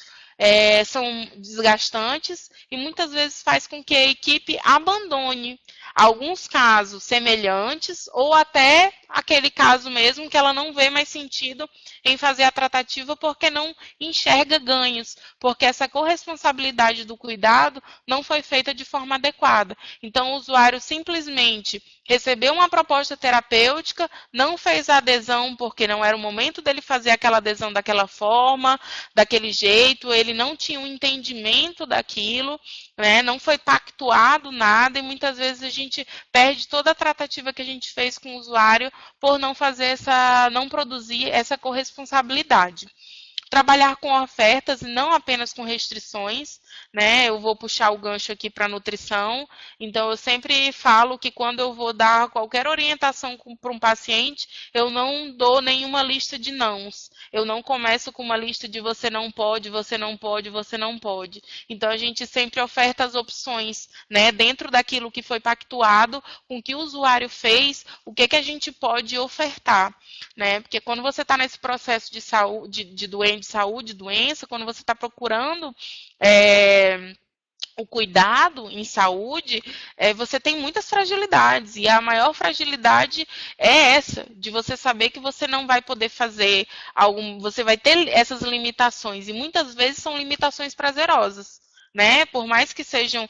são desgastantes e muitas vezes faz com que a equipe abandone alguns casos semelhantes ou até aquele caso mesmo que ela não vê mais sentido em fazer a tratativa porque não enxerga ganhos, porque essa corresponsabilidade do cuidado não foi feita de forma adequada. Então, o usuário simplesmente recebeu uma proposta terapêutica, não fez a adesão porque não era o momento dele fazer aquela adesão daquela forma, daquele jeito, ele não tinha um entendimento daquilo, né? Não foi pactuado nada e muitas vezes a gente perde toda a tratativa que a gente fez com o usuário por não fazer não produzir essa corresponsabilidade. Trabalhar com ofertas e não apenas com restrições, né? Eu vou puxar o gancho aqui para a nutrição. Então, eu sempre falo que quando eu vou dar qualquer orientação para um paciente, eu não dou nenhuma lista de nãos. Eu não começo com uma lista de você não pode, você não pode, você não pode. Então, a gente sempre oferta as opções, né? Dentro daquilo que foi pactuado, com o que o usuário fez, o que a gente pode ofertar, né? Porque quando você está nesse processo de saúde, de saúde, doença, quando você está procurando o cuidado em saúde, você tem muitas fragilidades. E a maior fragilidade é essa, de você saber que você não vai poder fazer você vai ter essas limitações. E muitas vezes são limitações prazerosas, né? Por mais que sejam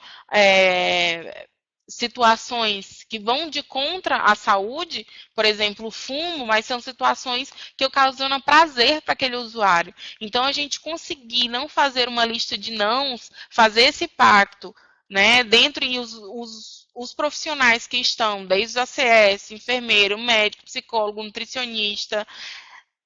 situações que vão de contra a saúde, por exemplo, o fumo, mas são situações que ocasionam prazer para aquele usuário. Então, a gente conseguir não fazer uma lista de nãos, fazer esse pacto, né, dentro e os profissionais que estão, desde o ACS, enfermeiro, médico, psicólogo, nutricionista,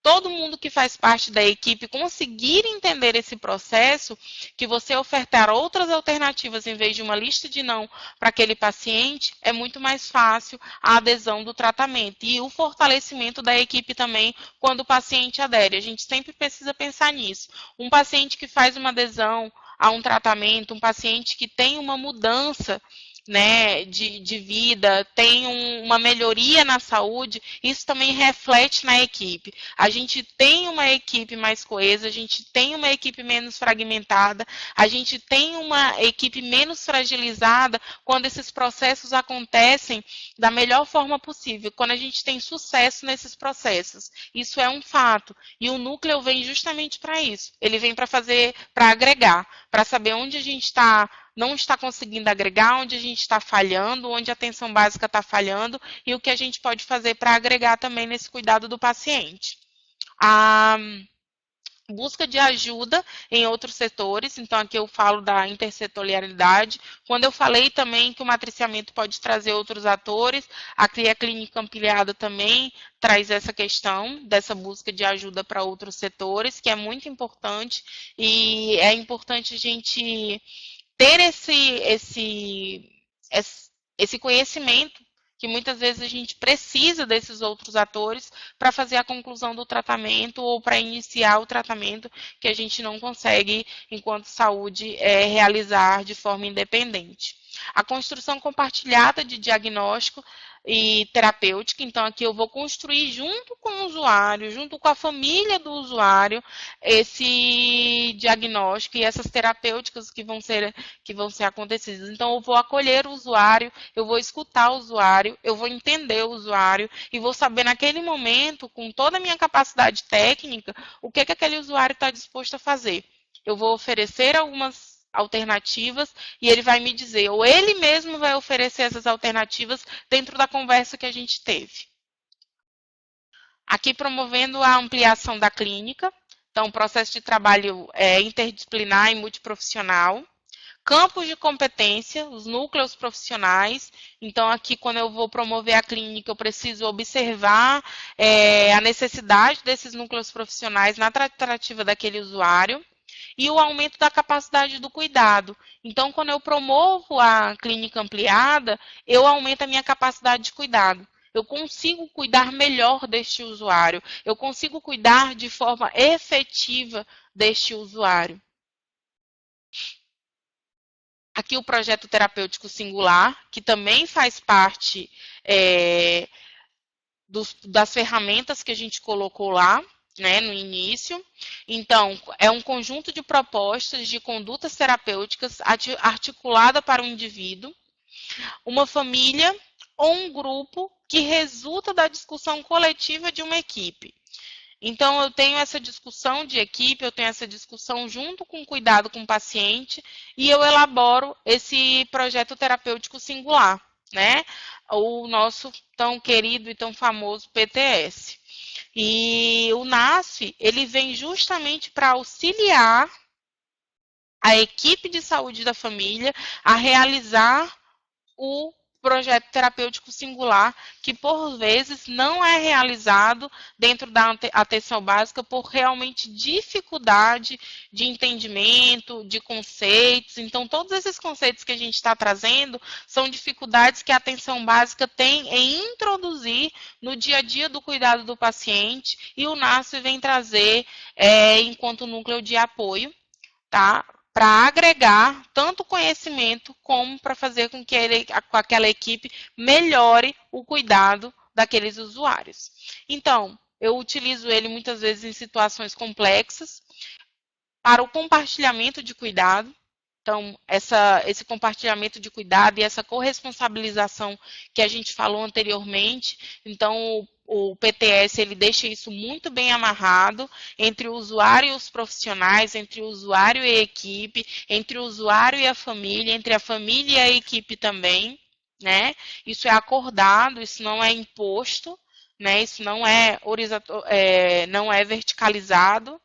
todo mundo que faz parte da equipe conseguir entender esse processo, que você ofertar outras alternativas em vez de uma lista de não para aquele paciente, é muito mais fácil a adesão do tratamento. E o fortalecimento da equipe também quando o paciente adere. A gente sempre precisa pensar nisso. Um paciente que faz uma adesão a um tratamento, um paciente que tem uma mudança, né, de vida, tem uma melhoria na saúde, isso também reflete na equipe. A gente tem uma equipe mais coesa, a gente tem uma equipe menos fragmentada, a gente tem uma equipe menos fragilizada quando esses processos acontecem da melhor forma possível, quando a gente tem sucesso nesses processos. Isso é um fato. E o núcleo vem justamente para isso. Ele vem para agregar, para saber onde a gente não está conseguindo agregar, onde a gente está falhando, onde a atenção básica está falhando e o que a gente pode fazer para agregar também nesse cuidado do paciente. A busca de ajuda em outros setores, então aqui eu falo da intersetorialidade. Quando eu falei também que o matriciamento pode trazer outros atores, a clínica ampliada também traz essa questão dessa busca de ajuda para outros setores, que é muito importante, e é importante a gente ter esse conhecimento, que muitas vezes a gente precisa desses outros atores para fazer a conclusão do tratamento ou para iniciar o tratamento que a gente não consegue, enquanto saúde, realizar de forma independente. A construção compartilhada de diagnóstico e terapêutica, então aqui eu vou construir junto com o usuário, junto com a família do usuário, esse diagnóstico e essas terapêuticas que vão ser acontecidas. Então eu vou acolher o usuário, eu vou escutar o usuário, eu vou entender o usuário e vou saber naquele momento, com toda a minha capacidade técnica, o que aquele usuário está disposto a fazer. Eu vou oferecer algumas alternativas e ele vai me dizer, ou ele mesmo vai oferecer essas alternativas dentro da conversa que a gente teve. Aqui promovendo a ampliação da clínica, então processo de trabalho interdisciplinar e multiprofissional. Campos de competência, os núcleos profissionais. Então, aqui, quando eu vou promover a clínica, eu preciso observar a necessidade desses núcleos profissionais na tratativa daquele usuário. E o aumento da capacidade do cuidado. Então, quando eu promovo a clínica ampliada, eu aumento a minha capacidade de cuidado. Eu consigo cuidar melhor deste usuário. Eu consigo cuidar de forma efetiva deste usuário. Aqui o projeto terapêutico singular, que também faz parte das ferramentas que a gente colocou lá, né, no início. Então, é um conjunto de propostas de condutas terapêuticas articulada para o indivíduo, uma família ou um grupo que resulta da discussão coletiva de uma equipe. Então, eu tenho essa discussão de equipe, eu tenho essa discussão junto com o cuidado com o paciente e eu elaboro esse projeto terapêutico singular, né? O nosso tão querido e tão famoso PTS. E o NASF, ele vem justamente para auxiliar a equipe de saúde da família a realizar o projeto terapêutico singular, que por vezes não é realizado dentro da atenção básica por realmente dificuldade de entendimento, de conceitos. Então, todos esses conceitos que a gente está trazendo são dificuldades que a atenção básica tem em introduzir no dia a dia do cuidado do paciente, e o NASF vem trazer enquanto núcleo de apoio, tá? Para agregar tanto conhecimento como para fazer com que aquela equipe melhore o cuidado daqueles usuários. Então, eu utilizo ele muitas vezes em situações complexas para o compartilhamento de cuidado. Então, esse compartilhamento de cuidado e essa corresponsabilização que a gente falou anteriormente, então o PTS ele deixa isso muito bem amarrado entre o usuário e os profissionais, entre o usuário e a equipe, entre o usuário e a família, entre a família e a equipe também, né? Isso é acordado, isso não é imposto, né? Isso não é verticalizado,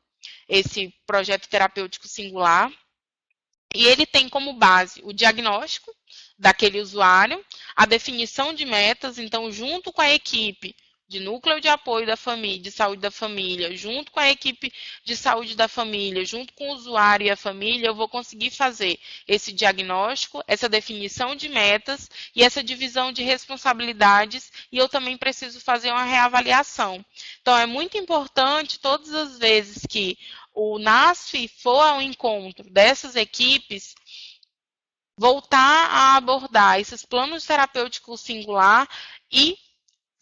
esse projeto terapêutico singular. E ele tem como base o diagnóstico daquele usuário, a definição de metas, então, junto com a equipe de núcleo de apoio da família, de saúde da família, junto com a equipe de saúde da família, junto com o usuário e a família, eu vou conseguir fazer esse diagnóstico, essa definição de metas e essa divisão de responsabilidades, e eu também preciso fazer uma reavaliação. Então, é muito importante, todas as vezes que o NASF for ao encontro dessas equipes, voltar a abordar esses planos terapêuticos singular e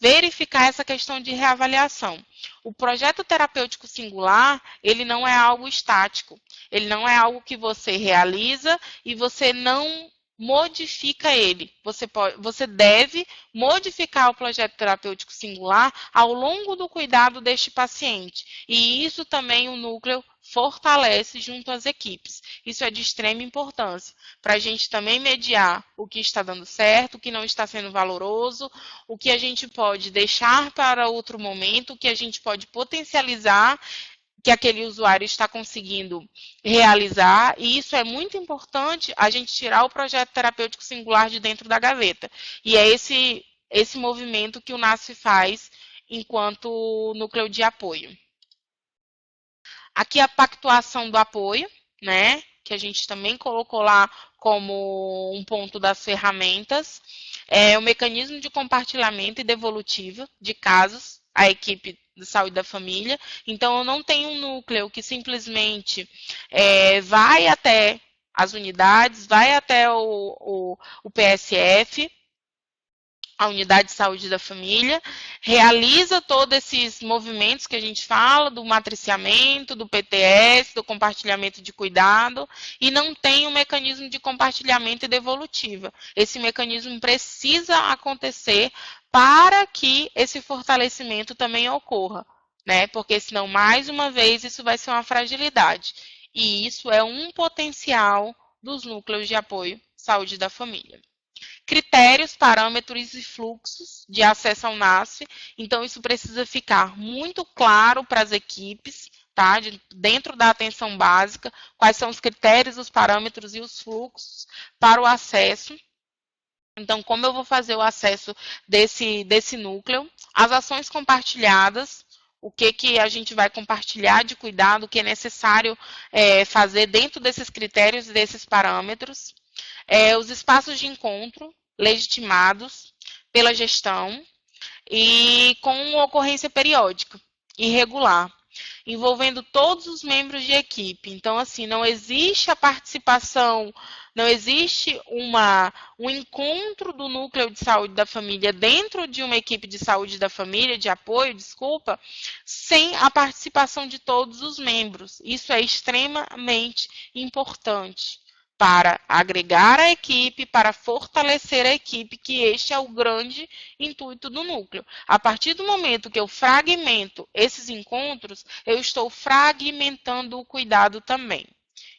verificar essa questão de reavaliação. O projeto terapêutico singular, ele não é algo estático, ele não é algo que você realiza e você não modifica ele. Você deve modificar o projeto terapêutico singular ao longo do cuidado deste paciente. E isso também o núcleo fortalece junto às equipes. Isso é de extrema importância, para a gente também mediar o que está dando certo, o que não está sendo valoroso, o que a gente pode deixar para outro momento, o que a gente pode potencializar que aquele usuário está conseguindo realizar, e isso é muito importante, a gente tirar o projeto terapêutico singular de dentro da gaveta. E é esse movimento que o NASF faz enquanto núcleo de apoio. Aqui a pactuação do apoio, né, que a gente também colocou lá como um ponto das ferramentas, o mecanismo de compartilhamento e devolutiva de casos à equipe de saúde da família. Então, eu não tenho um núcleo que simplesmente vai até as unidades, vai até o PSF, a unidade de saúde da família, realiza todos esses movimentos que a gente fala, do matriciamento, do PTS, do compartilhamento de cuidado, e não tem um mecanismo de compartilhamento e devolutiva. Esse mecanismo precisa acontecer para que esse fortalecimento também ocorra, né? Porque senão, mais uma vez, isso vai ser uma fragilidade. E isso é um potencial dos núcleos de apoio saúde da família. Critérios, parâmetros e fluxos de acesso ao NASF. Então, isso precisa ficar muito claro para as equipes, tá? Dentro da atenção básica, quais são os critérios, os parâmetros e os fluxos para o acesso. Então, como eu vou fazer o acesso desse núcleo? As ações compartilhadas, o que a gente vai compartilhar de cuidado, o que é necessário fazer dentro desses critérios e desses parâmetros. Os espaços de encontro legitimados pela gestão e com ocorrência periódica e regular, envolvendo todos os membros de equipe. Então, assim, não existe a participação, não existe um encontro do núcleo de saúde da família dentro de uma equipe de saúde da família, de apoio, desculpa, sem a participação de todos os membros. Isso é extremamente importante. para agregar a equipe, para fortalecer a equipe, que este é o grande intuito do núcleo. A partir do momento que eu fragmento esses encontros, eu estou fragmentando o cuidado também.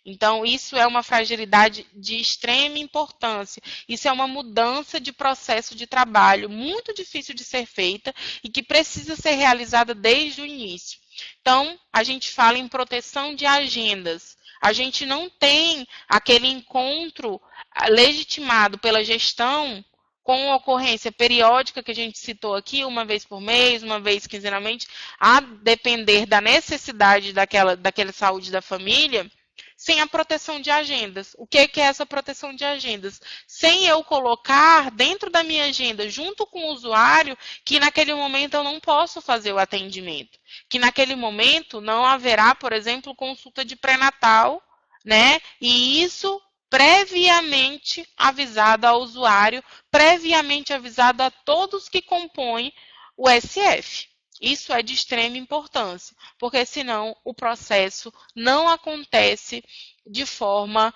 Então, isso é uma fragilidade de extrema importância. Isso é uma mudança de processo de trabalho muito difícil de ser feita e que precisa ser realizada desde o início. Então, a gente fala em proteção de agendas. A gente não tem aquele encontro legitimado pela gestão com ocorrência periódica que a gente citou aqui, uma vez por mês, uma vez quinzenalmente, a depender da necessidade daquela saúde da família, sem a proteção de agendas. O que é essa proteção de agendas? Sem eu colocar dentro da minha agenda, junto com o usuário, que naquele momento eu não posso fazer o atendimento. Que naquele momento não haverá, por exemplo, consulta de pré-natal, né? E isso previamente avisado ao usuário, previamente avisado a todos que compõem o SF. Isso é de extrema importância, porque senão o processo não acontece de forma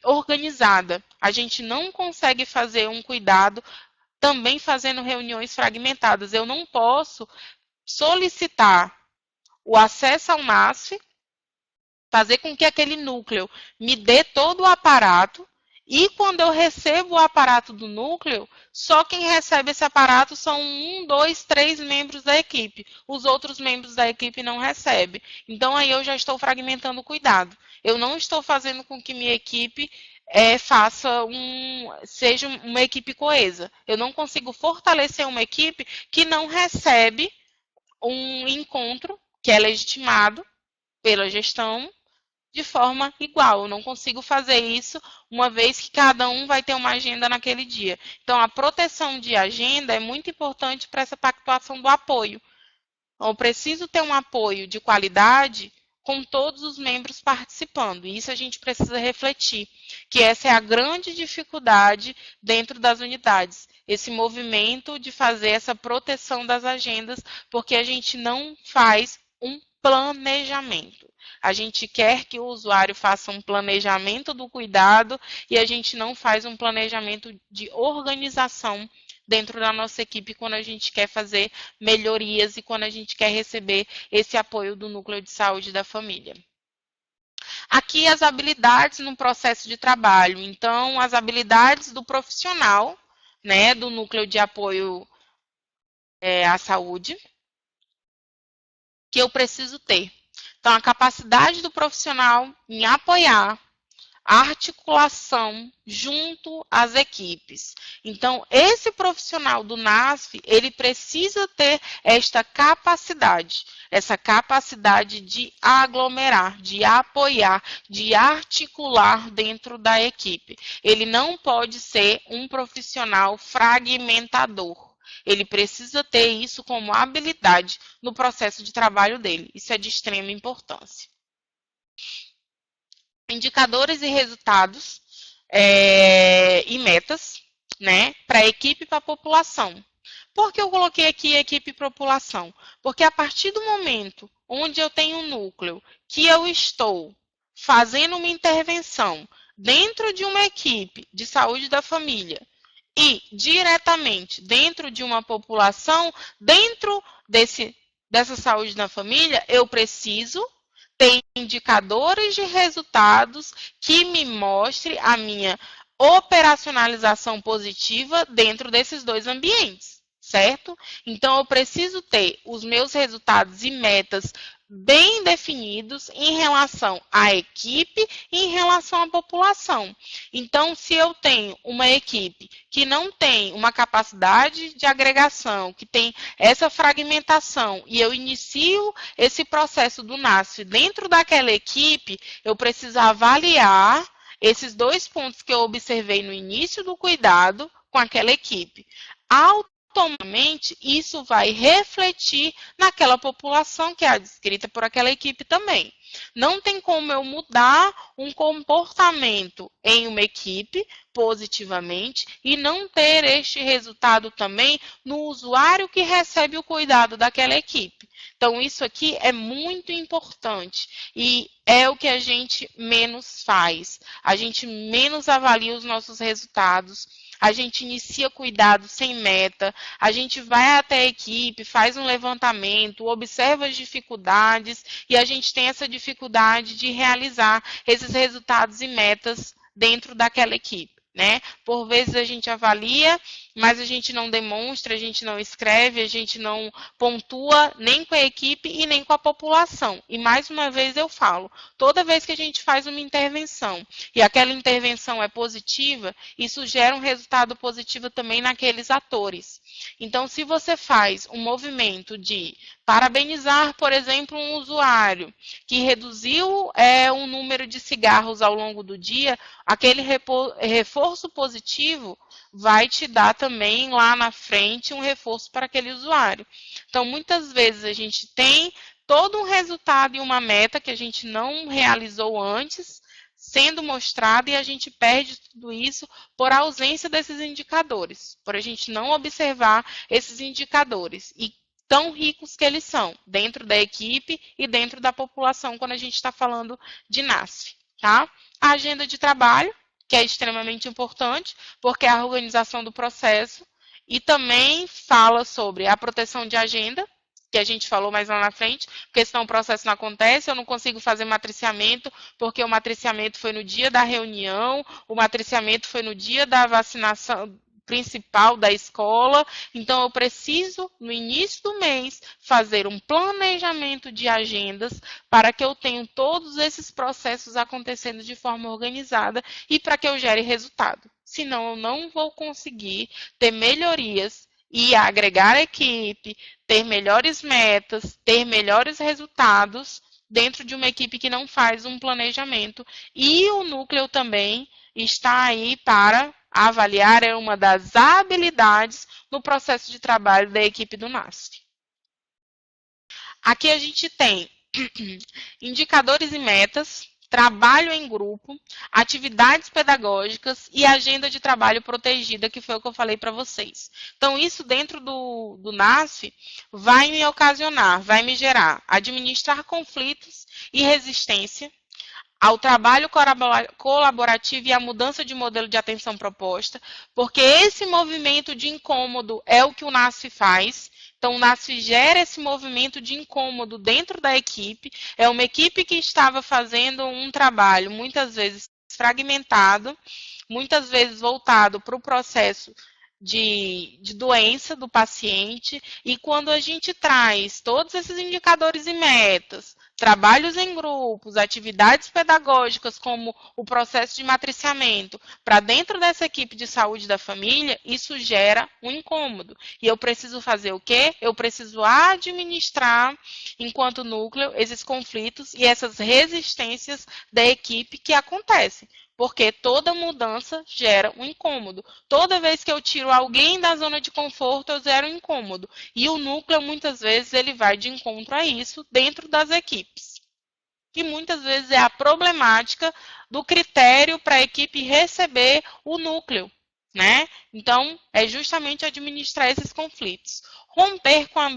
organizada. A gente não consegue fazer um cuidado também fazendo reuniões fragmentadas. Eu não posso solicitar o acesso ao NASF, fazer com que aquele núcleo me dê todo o aparato, e quando eu recebo o aparato do núcleo, só quem recebe esse aparato são 1, 2, 3 membros da equipe. Os outros membros da equipe não recebem. Então, aí eu já estou fragmentando o cuidado. Eu não estou fazendo com que minha equipe seja uma equipe coesa. Eu não consigo fortalecer uma equipe que não recebe um encontro que é legitimado pela gestão de forma igual. Eu não consigo fazer isso, uma vez que cada um vai ter uma agenda naquele dia. Então, a proteção de agenda é muito importante para essa pactuação do apoio. Então, eu preciso ter um apoio de qualidade com todos os membros participando. E isso a gente precisa refletir, que essa é a grande dificuldade dentro das unidades. Esse movimento de fazer essa proteção das agendas, porque a gente não faz um planejamento. A gente quer que o usuário faça um planejamento do cuidado e a gente não faz um planejamento de organização dentro da nossa equipe quando a gente quer fazer melhorias e quando a gente quer receber esse apoio do núcleo de saúde da família. Aqui as habilidades no processo de trabalho. Então, as habilidades do profissional, né, do núcleo de apoio à saúde, que eu preciso ter. Então, a capacidade do profissional em apoiar a articulação junto às equipes. Então, esse profissional do NASF, ele precisa ter essa capacidade de aglomerar, de apoiar, de articular dentro da equipe. Ele não pode ser um profissional fragmentador. Ele precisa ter isso como habilidade no processo de trabalho dele. Isso é de extrema importância. Indicadores e resultados e metas, né, para a equipe e para a população. Por que eu coloquei aqui equipe e população? Porque a partir do momento onde eu tenho um núcleo que eu estou fazendo uma intervenção dentro de uma equipe de saúde da família e diretamente dentro de uma população, dentro dessa saúde da família, eu preciso ter indicadores de resultados que me mostrem a minha operacionalização positiva dentro desses dois ambientes, certo? Então, eu preciso ter os meus resultados e metas bem definidos em relação à equipe e em relação à população. Então, se eu tenho uma equipe que não tem uma capacidade de agregação, que tem essa fragmentação, e eu inicio esse processo do NASF dentro daquela equipe, eu preciso avaliar esses dois pontos que eu observei no início do cuidado com aquela equipe. Automaticamente, isso vai refletir naquela população que é descrita por aquela equipe também. Não tem como eu mudar um comportamento em uma equipe positivamente e não ter este resultado também no usuário que recebe o cuidado daquela equipe. Então, isso aqui é muito importante e é o que a gente menos faz. A gente menos avalia os nossos resultados, a gente inicia cuidado sem meta, a gente vai até a equipe, faz um levantamento, observa as dificuldades e a gente tem essa dificuldade de realizar esses resultados e metas dentro daquela equipe. Né? Por vezes a gente avalia, mas a gente não demonstra, a gente não escreve, a gente não pontua nem com a equipe e nem com a população. E mais uma vez eu falo, toda vez que a gente faz uma intervenção e aquela intervenção é positiva, isso gera um resultado positivo também naqueles atores. Então, se você faz um movimento de parabenizar, por exemplo, um usuário que reduziu o número de cigarros ao longo do dia, aquele reforço positivo vai te dar também lá na frente um reforço para aquele usuário. Então, muitas vezes a gente tem todo um resultado e uma meta que a gente não realizou antes, sendo mostrado e a gente perde tudo isso por ausência desses indicadores, por a gente não observar esses indicadores e tão ricos que eles são dentro da equipe e dentro da população quando a gente está falando de NASF, tá? A agenda de trabalho, que é extremamente importante, porque é a organização do processo e também fala sobre a proteção de agenda, que a gente falou mais lá na frente, porque senão o processo não acontece, eu não consigo fazer matriciamento, porque o matriciamento foi no dia da reunião, o matriciamento foi no dia da vacinação principal da escola, então eu preciso, no início do mês, fazer um planejamento de agendas para que eu tenha todos esses processos acontecendo de forma organizada e para que eu gere resultado. Senão eu não vou conseguir ter melhorias e agregar equipe, ter melhores metas, ter melhores resultados dentro de uma equipe que não faz um planejamento. E o núcleo também está aí para avaliar uma das habilidades no processo de trabalho da equipe do NASF. Aqui a gente tem indicadores e metas, trabalho em grupo, atividades pedagógicas e agenda de trabalho protegida, que foi o que eu falei para vocês. Então, isso dentro do NASF vai me ocasionar, vai me gerar administrar conflitos e resistência ao trabalho colaborativo e à mudança de modelo de atenção proposta, porque esse movimento de incômodo é o que o NASF faz. Então, o NASF gera esse movimento de incômodo dentro da equipe. É uma equipe que estava fazendo um trabalho, muitas vezes fragmentado, muitas vezes voltado para o processo de doença do paciente, e quando a gente traz todos esses indicadores e metas, trabalhos em grupos, atividades pedagógicas, como o processo de matriciamento, para dentro dessa equipe de saúde da família, isso gera um incômodo. E eu preciso fazer o quê? Eu preciso administrar, enquanto núcleo, esses conflitos e essas resistências da equipe que acontecem. Porque toda mudança gera um incômodo. Toda vez que eu tiro alguém da zona de conforto, eu gero um incômodo. E o núcleo, muitas vezes, ele vai de encontro a isso dentro das equipes. E muitas vezes é a problemática do critério para a equipe receber o núcleo, né? Então, é justamente administrar esses conflitos. Romper com a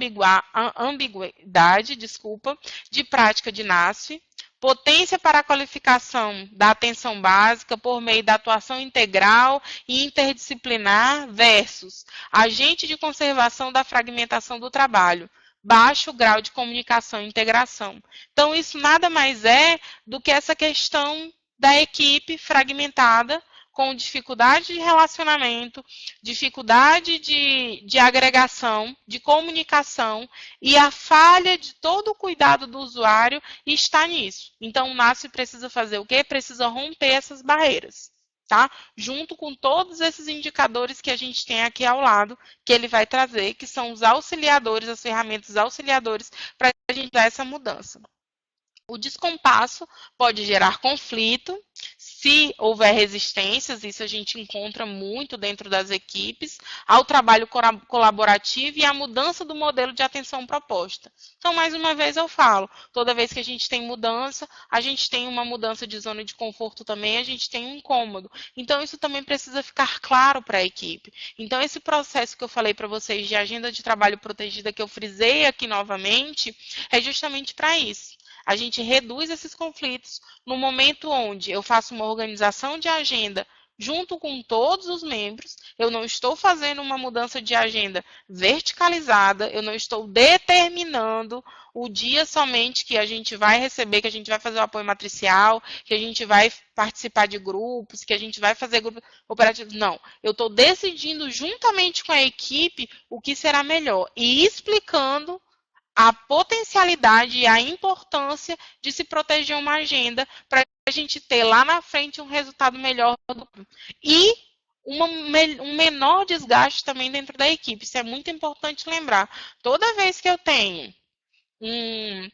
ambiguidade, de prática de NASF, potência para a qualificação da atenção básica por meio da atuação integral e interdisciplinar versus agente de conservação da fragmentação do trabalho, baixo grau de comunicação e integração. Então, isso nada mais é do que essa questão da equipe fragmentada, com dificuldade de relacionamento, dificuldade de agregação, de comunicação, e a falha de todo o cuidado do usuário está nisso. Então, o NASF precisa fazer o quê? Precisa romper essas barreiras, tá? Junto com todos esses indicadores que a gente tem aqui ao lado, que ele vai trazer, que são os auxiliadores, as ferramentas auxiliadores, para a gente dar essa mudança. O descompasso pode gerar conflito, se houver resistências, isso a gente encontra muito dentro das equipes, ao trabalho colaborativo e à mudança do modelo de atenção proposta. Então, mais uma vez eu falo, toda vez que a gente tem mudança, a gente tem uma mudança de zona de conforto também, a gente tem um incômodo. Então, isso também precisa ficar claro para a equipe. Então, esse processo que eu falei para vocês de agenda de trabalho protegida, que eu frisei aqui novamente, é justamente para isso. A gente reduz esses conflitos no momento onde eu faço uma organização de agenda junto com todos os membros, eu não estou fazendo uma mudança de agenda verticalizada, eu não estou determinando o dia somente que a gente vai receber, que a gente vai fazer o apoio matricial, que a gente vai participar de grupos, que a gente vai fazer grupos operativos. Não, eu estou decidindo juntamente com a equipe o que será melhor e explicando a potencialidade e a importância de se proteger uma agenda para a gente ter lá na frente um resultado melhor e um menor desgaste também dentro da equipe. Isso é muito importante lembrar. Toda vez que eu tenho um,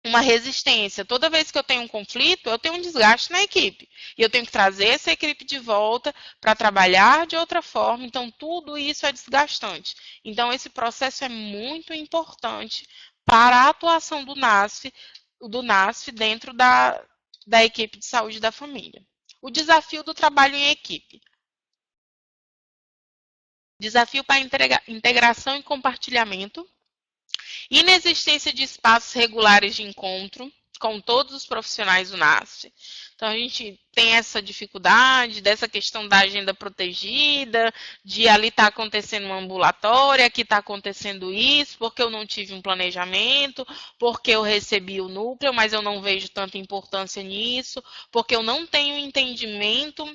uma resistência, toda vez que eu tenho um conflito, eu tenho um desgaste na equipe. E eu tenho que trazer essa equipe de volta para trabalhar de outra forma. Então, tudo isso é desgastante. Então, esse processo é muito importante para a atuação do NASF dentro da equipe de saúde da família. O desafio do trabalho em equipe. Desafio para integração e compartilhamento. Inexistência de espaços regulares de encontro com todos os profissionais do NASF. Então, a gente tem essa dificuldade dessa questão da agenda protegida, de ali está acontecendo uma ambulatória, aqui está acontecendo isso, porque eu não tive um planejamento, porque eu recebi o núcleo, mas eu não vejo tanta importância nisso, porque eu não tenho entendimento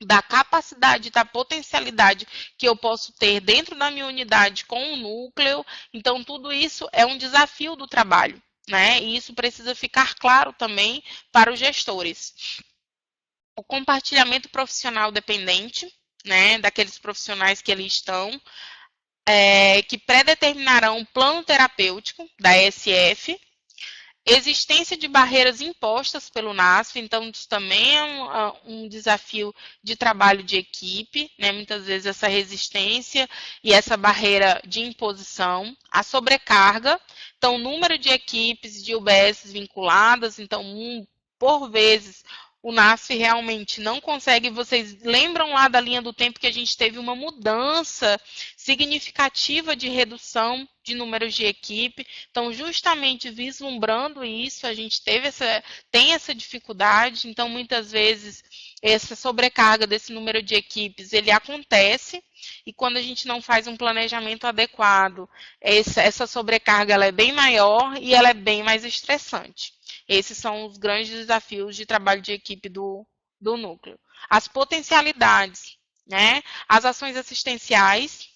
da capacidade, da potencialidade que eu posso ter dentro da minha unidade com o núcleo. Então, tudo isso é um desafio do trabalho, né? E isso precisa ficar claro também para os gestores. O compartilhamento profissional dependente, né? Daqueles profissionais que ali estão, que predeterminarão o plano terapêutico da ESF, existência de barreiras impostas pelo NASF, então isso também é um desafio de trabalho de equipe, né? Muitas vezes essa resistência e essa barreira de imposição, a sobrecarga, então o número de equipes de UBS vinculadas, então por vezes o NASF realmente não consegue. Vocês lembram lá da linha do tempo que a gente teve uma mudança significativa de redução de números de equipe? Então, justamente vislumbrando isso, a gente tem essa dificuldade. Então, muitas vezes, essa sobrecarga desse número de equipes, ele acontece, e quando a gente não faz um planejamento adequado, essa sobrecarga ela é bem maior e ela é bem mais estressante. Esses são os grandes desafios de trabalho de equipe do núcleo. As potencialidades, né? As ações assistenciais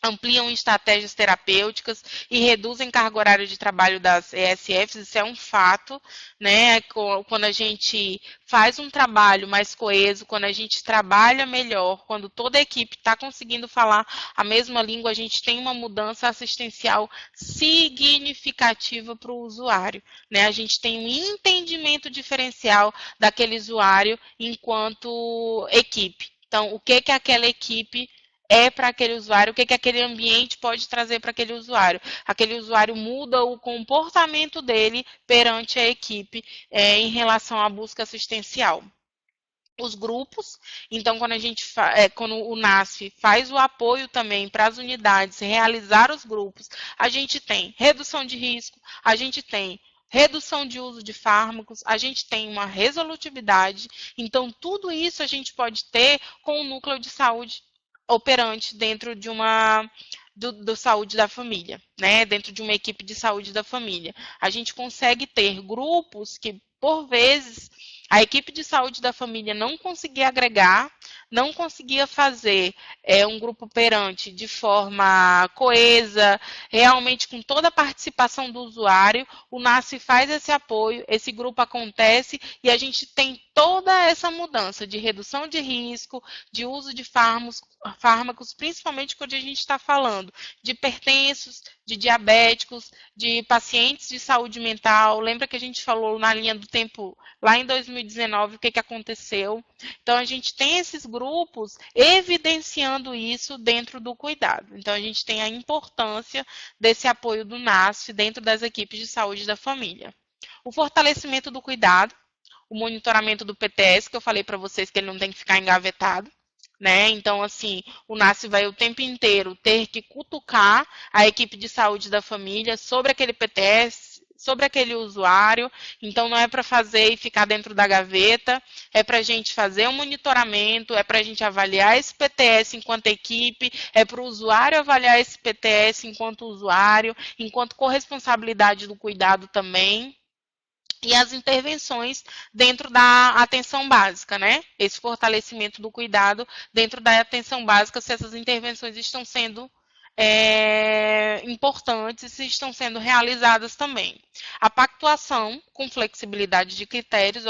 ampliam estratégias terapêuticas e reduzem carga horária de trabalho das ESFs, isso é um fato, né? Quando a gente faz um trabalho mais coeso, quando a gente trabalha melhor, quando toda a equipe está conseguindo falar a mesma língua, a gente tem uma mudança assistencial significativa para o usuário, né? A gente tem um entendimento diferencial daquele usuário enquanto equipe. Então, o que aquela equipe para aquele usuário, o que aquele ambiente pode trazer para aquele usuário. Aquele usuário muda o comportamento dele perante a equipe em relação à busca assistencial. Os grupos, então quando o NASF faz o apoio também para as unidades realizar os grupos, a gente tem redução de risco, a gente tem redução de uso de fármacos, a gente tem uma resolutividade, então tudo isso a gente pode ter com o núcleo de saúde operante dentro de do saúde da família, né? Dentro de uma equipe de saúde da família. A gente consegue ter grupos que, por vezes, a equipe de saúde da família não conseguir agregar, não conseguia fazer um grupo operante de forma coesa, realmente com toda a participação do usuário, o NASF faz esse apoio, esse grupo acontece e a gente tem toda essa mudança de redução de risco, de uso de fármacos, principalmente quando a gente está falando de hipertensos, de diabéticos, de pacientes de saúde mental. Lembra que a gente falou na linha do tempo, lá em 2019, o que aconteceu? Então, a gente tem esses grupos evidenciando isso dentro do cuidado. Então, a gente tem a importância desse apoio do NASF dentro das equipes de saúde da família. O fortalecimento do cuidado, o monitoramento do PTS, que eu falei para vocês que ele não tem que ficar engavetado. Né? Então, assim, o NASF vai o tempo inteiro ter que cutucar a equipe de saúde da família sobre aquele PTS, sobre aquele usuário. Então, não é para fazer e ficar dentro da gaveta, é para a gente fazer um monitoramento, é para a gente avaliar esse PTS enquanto equipe, é para o usuário avaliar esse PTS enquanto usuário, enquanto corresponsabilidade do cuidado também. E as intervenções dentro da atenção básica, né? Esse fortalecimento do cuidado dentro da atenção básica, se essas intervenções estão sendo importantes e estão sendo realizadas também. A pactuação com flexibilidade de critérios,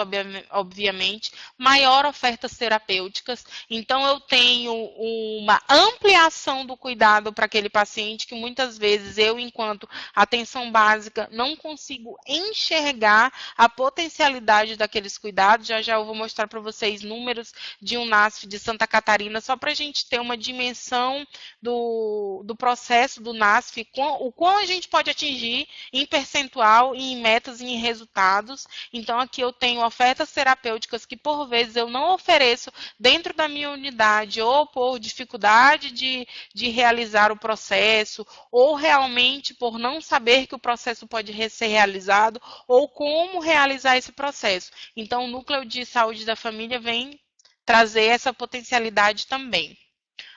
obviamente, maior ofertas terapêuticas. Então, eu tenho uma ampliação do cuidado para aquele paciente que muitas vezes eu, enquanto atenção básica, não consigo enxergar a potencialidade daqueles cuidados. Já já eu vou mostrar para vocês números de um NASF de Santa Catarina, só para a gente ter uma dimensão do processo do NASF, o quão a gente pode atingir em percentual, em metas e em resultados. Então, aqui eu tenho ofertas terapêuticas que, por vezes, eu não ofereço dentro da minha unidade, ou por dificuldade de realizar o processo, ou realmente por não saber que o processo pode ser realizado, ou como realizar esse processo. Então, o Núcleo de Saúde da Família vem trazer essa potencialidade também.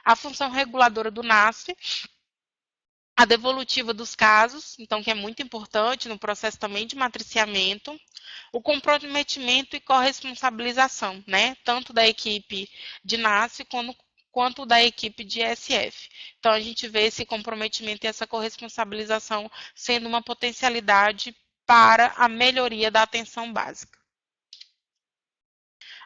A função reguladora do NASF, a devolutiva dos casos, então que é muito importante no processo também de matriciamento, o comprometimento e corresponsabilização, né, tanto da equipe de NASF quanto da equipe de SF. Então, a gente vê esse comprometimento e essa corresponsabilização sendo uma potencialidade para a melhoria da atenção básica.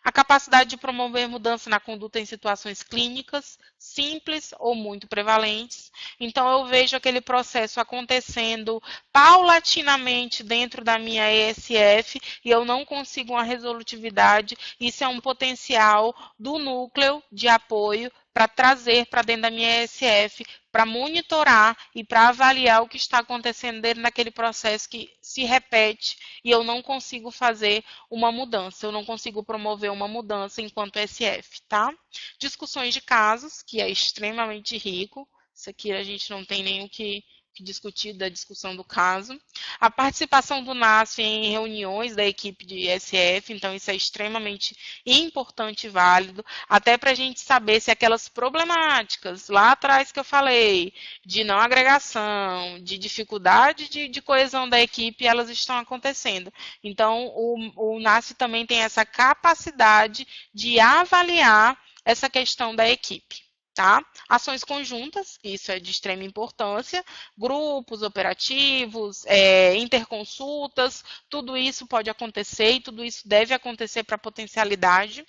A capacidade de promover mudança na conduta em situações clínicas, simples ou muito prevalentes. Então, eu vejo aquele processo acontecendo paulatinamente dentro da minha ESF e eu não consigo uma resolutividade. Isso é um potencial do núcleo de apoio para trazer para dentro da minha ESF, para monitorar e para avaliar o que está acontecendo dentro daquele processo que se repete e eu não consigo fazer uma mudança, eu não consigo promover uma mudança enquanto SF, tá? Discussões de casos, que é extremamente rico, isso aqui a gente não tem nem o que discutir da discussão do caso. A participação do NASF em reuniões da equipe de SF, então isso é extremamente importante e válido, até para a gente saber se aquelas problemáticas lá atrás que eu falei, de não agregação, de dificuldade de coesão da equipe, elas estão acontecendo. Então, o NASF também tem essa capacidade de avaliar essa questão da equipe. Tá? Ações conjuntas, isso é de extrema importância, grupos operativos, interconsultas, tudo isso pode acontecer e tudo isso deve acontecer para a potencialidade.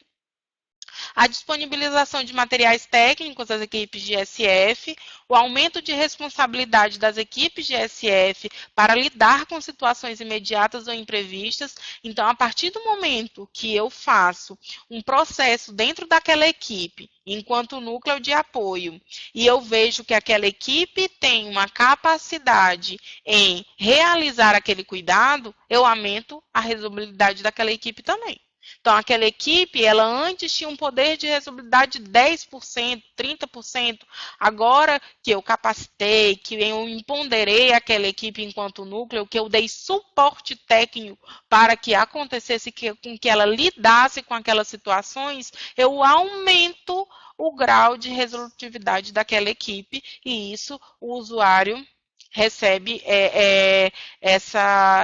A disponibilização de materiais técnicos das equipes de SF, o aumento de responsabilidade das equipes de SF para lidar com situações imediatas ou imprevistas. Então, a partir do momento que eu faço um processo dentro daquela equipe, enquanto núcleo de apoio, e eu vejo que aquela equipe tem uma capacidade em realizar aquele cuidado, eu aumento a resolutividade daquela equipe também. Então, aquela equipe, ela antes tinha um poder de resolutividade de 10%, 30%. Agora que eu capacitei, que eu empoderei aquela equipe enquanto núcleo, que eu dei suporte técnico para que acontecesse, com que ela lidasse com aquelas situações, eu aumento o grau de resolutividade daquela equipe e isso o usuário recebe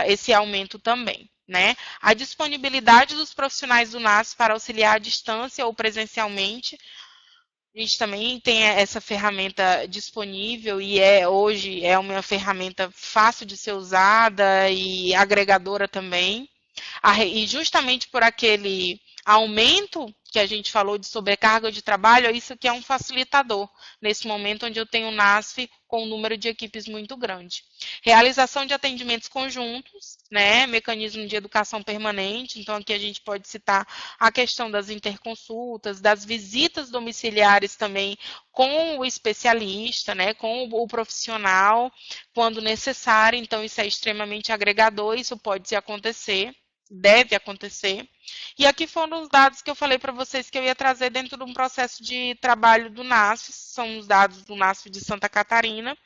esse aumento também. né? A disponibilidade dos profissionais do NAS para auxiliar à distância ou presencialmente. A gente também tem essa ferramenta disponível e hoje é uma ferramenta fácil de ser usada e agregadora também. E justamente por aquele aumento que a gente falou de sobrecarga de trabalho, isso que é um facilitador, nesse momento onde eu tenho o NASF com um número de equipes muito grande. Realização de atendimentos conjuntos, né, mecanismo de educação permanente, então aqui a gente pode citar a questão das interconsultas, das visitas domiciliares também com o especialista, né, com o profissional, quando necessário, então isso é extremamente agregador, isso pode acontecer. Deve acontecer. E aqui foram os dados que eu falei para vocês que eu ia trazer dentro de um processo de trabalho do NASF, são os dados do NASF de Santa Catarina,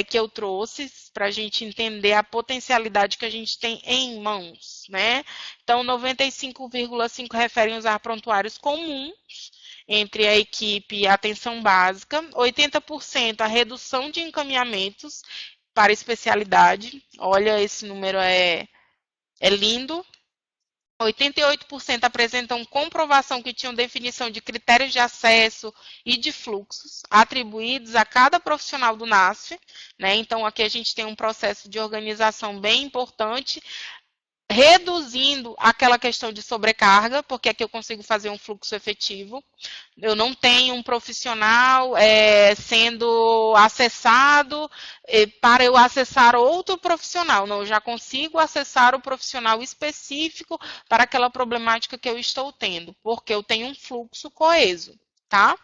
que eu trouxe para a gente entender a potencialidade que a gente tem em mãos, né? Então, 95,5% referem usar prontuários comuns entre a equipe e a atenção básica, 80% a redução de encaminhamentos para especialidade, olha, esse número é lindo. 88% apresentam comprovação que tinham definição de critérios de acesso e de fluxos atribuídos a cada profissional do NASF, né? Então, aqui a gente tem um processo de organização bem importante, reduzindo aquela questão de sobrecarga, porque aqui eu consigo fazer um fluxo efetivo. Eu não tenho um profissional sendo acessado para eu acessar outro profissional. Não, eu já consigo acessar o profissional específico para aquela problemática que eu estou tendo, porque eu tenho um fluxo coeso, tá?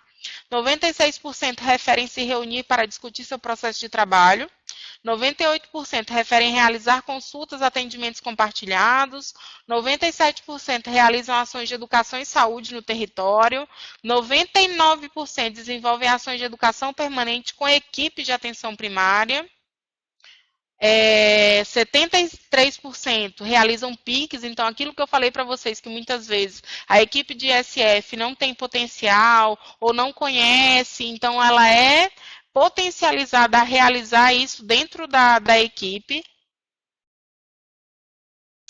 96% referem se reunir para discutir seu processo de trabalho. 98% referem realizar consultas, atendimentos compartilhados, 97% realizam ações de educação e saúde no território, 99% desenvolvem ações de educação permanente com equipes de atenção primária, 73% realizam PICs, então aquilo que eu falei para vocês, que muitas vezes a equipe de SF não tem potencial ou não conhece, então ela é potencializada a realizar isso dentro da equipe.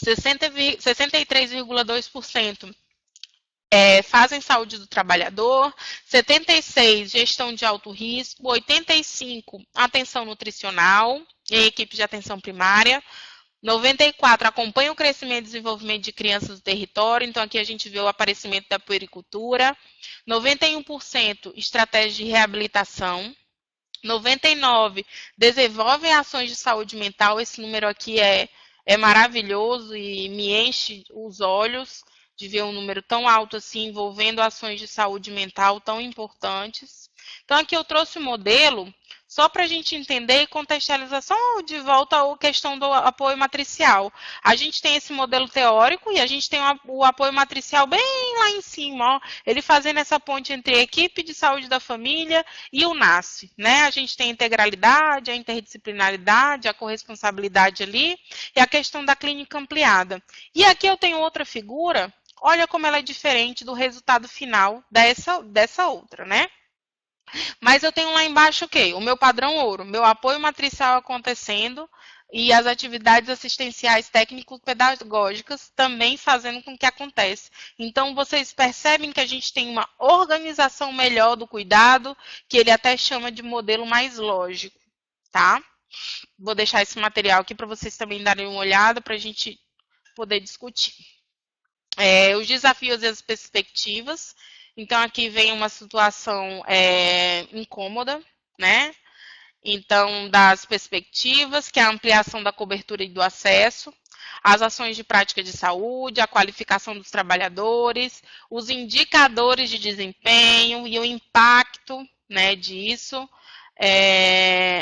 63,2% fazem saúde do trabalhador, 76% gestão de alto risco, 85% atenção nutricional em equipe de atenção primária, 94% acompanha o crescimento e desenvolvimento de crianças do território, então aqui a gente vê o aparecimento da puericultura, 91% estratégia de reabilitação, 99% desenvolvem ações de saúde mental, esse número aqui é maravilhoso e me enche os olhos de ver um número tão alto assim, envolvendo ações de saúde mental tão importantes. Então, aqui eu trouxe o modelo só para a gente entender e contextualização de volta à questão do apoio matricial. A gente tem esse modelo teórico e a gente tem o apoio matricial bem lá em cima, ó, ele fazendo essa ponte entre a equipe de saúde da família e o NASF, né? A gente tem a integralidade, a interdisciplinaridade, a corresponsabilidade ali e a questão da clínica ampliada. E aqui eu tenho outra figura, olha como ela é diferente do resultado final dessa outra, né? Mas eu tenho lá embaixo o quê? O meu padrão ouro, meu apoio matricial acontecendo e as atividades assistenciais técnico-pedagógicas também fazendo com que aconteça. Então, vocês percebem que a gente tem uma organização melhor do cuidado, que ele até chama de modelo mais lógico, tá? Vou deixar esse material aqui para vocês também darem uma olhada, para a gente poder discutir. Os desafios e as perspectivas. Então, aqui vem uma situação incômoda, né? Então, das perspectivas, que é a ampliação da cobertura e do acesso, as ações de prática de saúde, a qualificação dos trabalhadores, os indicadores de desempenho e o impacto, né, disso,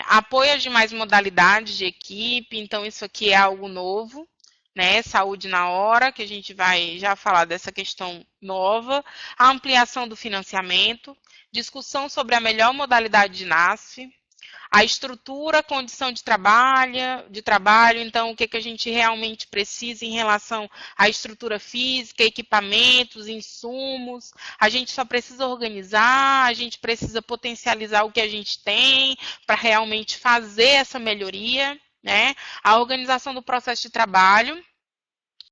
apoio às demais modalidades de equipe, então isso aqui é algo novo, né, saúde na hora, que a gente vai já falar dessa questão nova, a ampliação do financiamento, discussão sobre a melhor modalidade de NASF, a estrutura, condição de trabalho, então o que a gente realmente precisa em relação à estrutura física, equipamentos, insumos, a gente só precisa organizar, a gente precisa potencializar o que a gente tem para realmente fazer essa melhoria, né? A organização do processo de trabalho,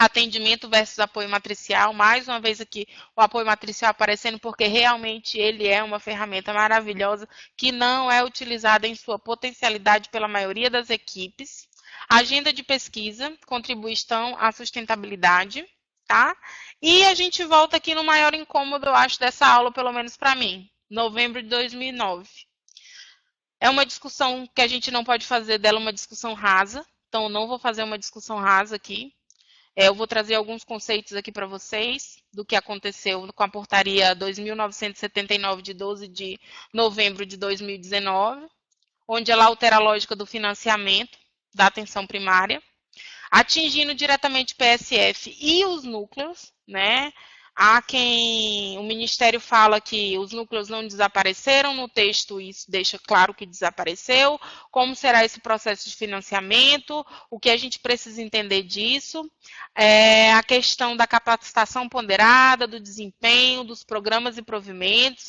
Atendimento versus apoio matricial, mais uma vez aqui o apoio matricial aparecendo porque realmente ele é uma ferramenta maravilhosa que não é utilizada em sua potencialidade pela maioria das equipes. Agenda de pesquisa, contribuição à sustentabilidade, tá? E a gente volta aqui no maior incômodo, eu acho, dessa aula, pelo menos para mim, novembro de 2009. É uma discussão que a gente não pode fazer dela uma discussão rasa, então eu não vou fazer uma discussão rasa aqui. Eu vou trazer alguns conceitos aqui para vocês do que aconteceu com a portaria 2.979 de 12 de novembro de 2019, onde ela altera a lógica do financiamento da atenção primária, atingindo diretamente o PSF e os núcleos, né? Há quem o Ministério fala que os núcleos não desapareceram, no texto isso deixa claro que desapareceu, como será esse processo de financiamento, o que a gente precisa entender disso, a questão da capacitação ponderada, do desempenho, dos programas e provimentos,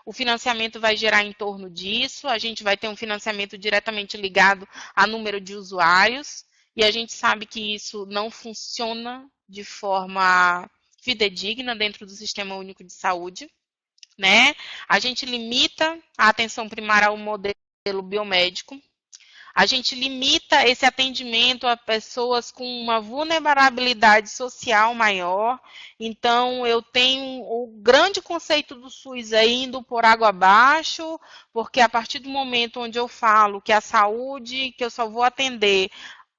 o financiamento vai gerar em torno disso, a gente vai ter um financiamento diretamente ligado a número de usuários, e a gente sabe que isso não funciona de forma fidedigna dentro do Sistema Único de Saúde, né? A gente limita a atenção primária ao modelo biomédico, a gente limita esse atendimento a pessoas com uma vulnerabilidade social maior, então eu tenho o grande conceito do SUS aí indo por água abaixo, porque a partir do momento onde eu falo que a saúde, que eu só vou atender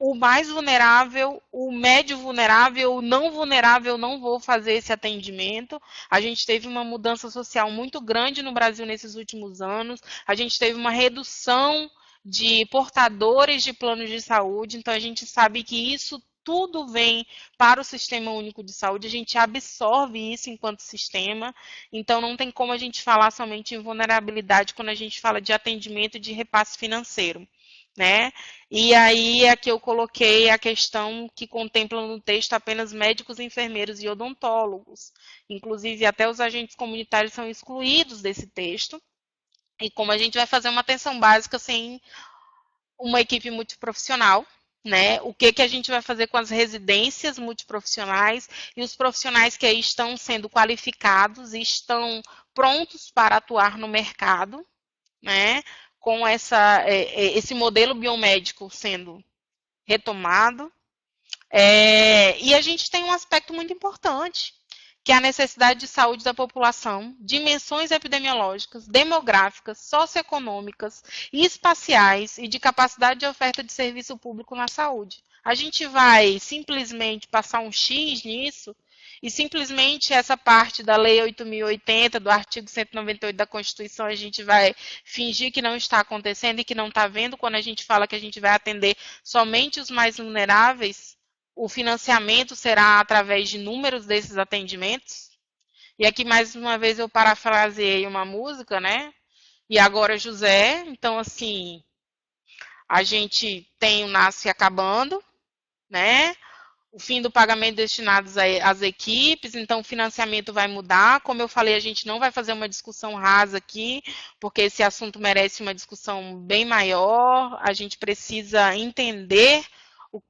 o mais vulnerável, o médio vulnerável, o não vulnerável, não vou fazer esse atendimento. A gente teve uma mudança social muito grande no Brasil nesses últimos anos, a gente teve uma redução de portadores de planos de saúde, então a gente sabe que isso tudo vem para o Sistema Único de Saúde, a gente absorve isso enquanto sistema, então não tem como a gente falar somente em vulnerabilidade quando a gente fala de atendimento e de repasse financeiro, né? E aí aqui eu coloquei a questão que contempla no texto apenas médicos, enfermeiros e odontólogos, inclusive até os agentes comunitários são excluídos desse texto, e como a gente vai fazer uma atenção básica sem uma equipe multiprofissional, né? O que a gente vai fazer com as residências multiprofissionais e os profissionais que aí estão sendo qualificados e estão prontos para atuar no mercado, né? Com esse modelo biomédico sendo retomado. E a gente tem um aspecto muito importante, que é a necessidade de saúde da população, dimensões epidemiológicas, demográficas, socioeconômicas e espaciais e de capacidade de oferta de serviço público na saúde. A gente vai simplesmente passar um X nisso e simplesmente essa parte da Lei 8.080, do artigo 198 da Constituição, a gente vai fingir que não está acontecendo e que não está vendo quando a gente fala que a gente vai atender somente os mais vulneráveis. O financiamento será através de números desses atendimentos. E aqui, mais uma vez, eu parafraseei uma música, né? E agora, José. Então, assim, a gente tem o NASF acabando, né? O fim do pagamento destinados às equipes, então o financiamento vai mudar. Como eu falei, a gente não vai fazer uma discussão rasa aqui, porque esse assunto merece uma discussão bem maior. A gente precisa entender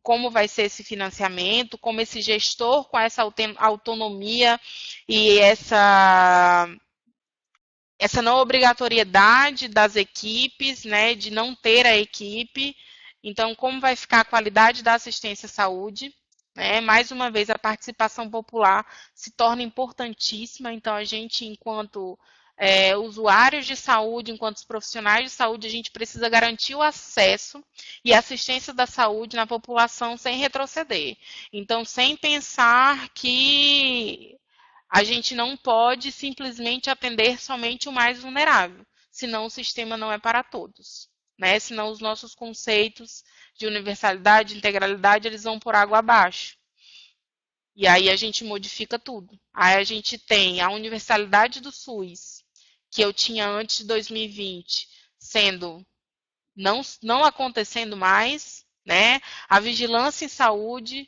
como vai ser esse financiamento, como esse gestor com essa autonomia e essa não obrigatoriedade das equipes, né, de não ter a equipe. Então, como vai ficar a qualidade da assistência à saúde? Né? Mais uma vez, a participação popular se torna importantíssima. Então, a gente, enquanto usuários de saúde, enquanto profissionais de saúde, a gente precisa garantir o acesso e assistência da saúde na população sem retroceder. Então, sem pensar que a gente não pode simplesmente atender somente o mais vulnerável, senão o sistema não é para todos. Né? Senão os nossos conceitos de universalidade, integralidade, eles vão por água abaixo. E aí a gente modifica tudo. Aí a gente tem a universalidade do SUS, que eu tinha antes de 2020, sendo não acontecendo mais, né? A vigilância em saúde,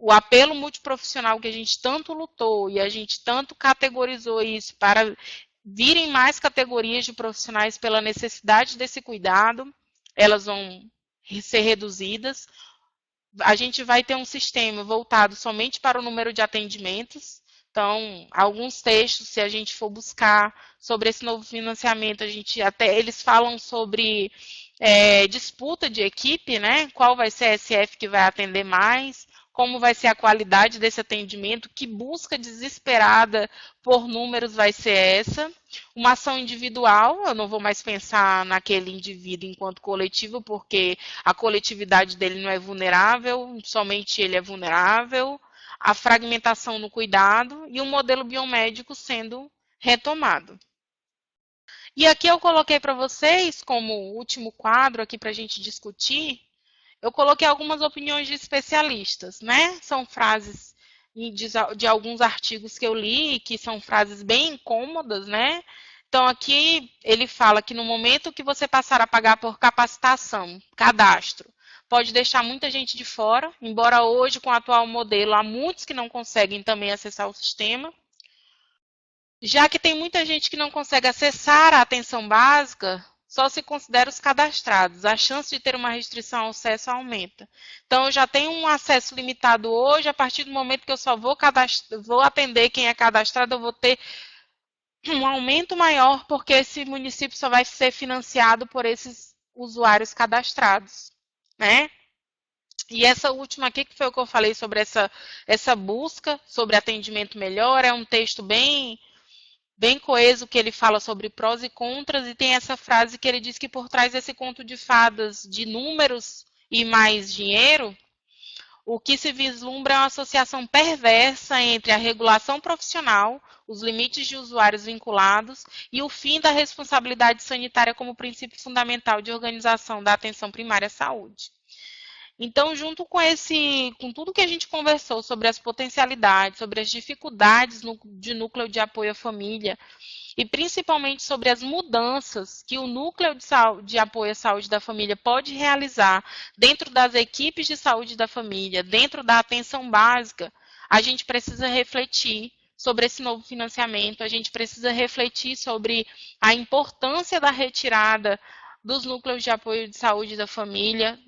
o apelo multiprofissional que a gente tanto lutou e a gente tanto categorizou isso para virem mais categorias de profissionais pela necessidade desse cuidado, elas vão ser reduzidas. a gente vai ter um sistema voltado somente para o número de atendimentos. Então, alguns textos, se a gente for buscar sobre esse novo financiamento, a gente até eles falam sobre disputa de equipe, né? Qual vai ser a SF que vai atender mais, como vai ser a qualidade desse atendimento, que busca desesperada por números vai ser essa. Uma ação individual, eu não vou mais pensar naquele indivíduo enquanto coletivo, porque a coletividade dele não é vulnerável, somente ele é vulnerável. A fragmentação no cuidado e um modelo biomédico sendo retomado. E aqui eu coloquei para vocês, como último quadro aqui para a gente discutir, eu coloquei algumas opiniões de especialistas, né? São frases de alguns artigos que eu li, que são frases bem incômodas, né? Então, aqui ele fala que no momento que você passar a pagar por capacitação, cadastro, pode deixar muita gente de fora, embora hoje, com o atual modelo, há muitos que não conseguem também acessar o sistema. Já que tem muita gente que não consegue acessar a atenção básica, só se considera os cadastrados. A chance de ter uma restrição ao acesso aumenta. Então, eu já tenho um acesso limitado hoje, a partir do momento que eu só vou atender quem é cadastrado, eu vou ter um aumento maior, porque esse município só vai ser financiado por esses usuários cadastrados, né? E essa última aqui, que foi o que eu falei sobre essa busca sobre atendimento melhor, é um texto bem coeso, que ele fala sobre prós e contras, e tem essa frase que ele diz que por trás desse conto de fadas de números e mais dinheiro, o que se vislumbra é uma associação perversa entre a regulação profissional, os limites de usuários vinculados e o fim da responsabilidade sanitária como princípio fundamental de organização da atenção primária à saúde. Então, junto com tudo que a gente conversou sobre as potencialidades, sobre as dificuldades de núcleo de apoio à família, e principalmente sobre as mudanças que o núcleo de apoio à saúde da família pode realizar dentro das equipes de saúde da família, dentro da atenção básica, a gente precisa refletir sobre esse novo financiamento, a gente precisa refletir sobre a importância da retirada dos núcleos de apoio de saúde da família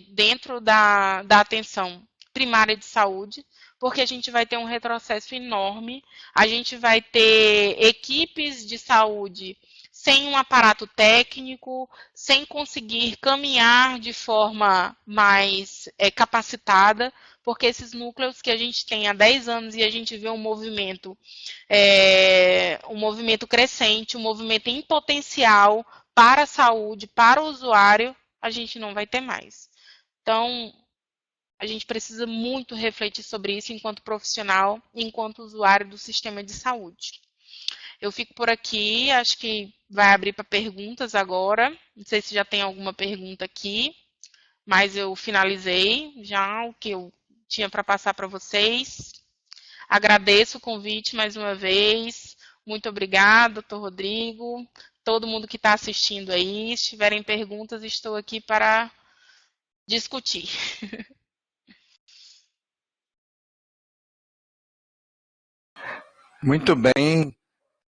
dentro da atenção primária de saúde, porque a gente vai ter um retrocesso enorme, a gente vai ter equipes de saúde sem um aparato técnico, sem conseguir caminhar de forma mais capacitada, porque esses núcleos que a gente tem há 10 anos e a gente vê um movimento crescente, um movimento em potencial para a saúde, para o usuário, a gente não vai ter mais. Então, a gente precisa muito refletir sobre isso enquanto profissional, enquanto usuário do sistema de saúde. Eu fico por aqui, acho que vai abrir para perguntas agora. Não sei se já tem alguma pergunta aqui, mas eu finalizei já o que eu tinha para passar para vocês. Agradeço o convite mais uma vez. Muito obrigada, doutor Rodrigo. Todo mundo que está assistindo aí, se tiverem perguntas, estou aqui para discutir. Muito bem,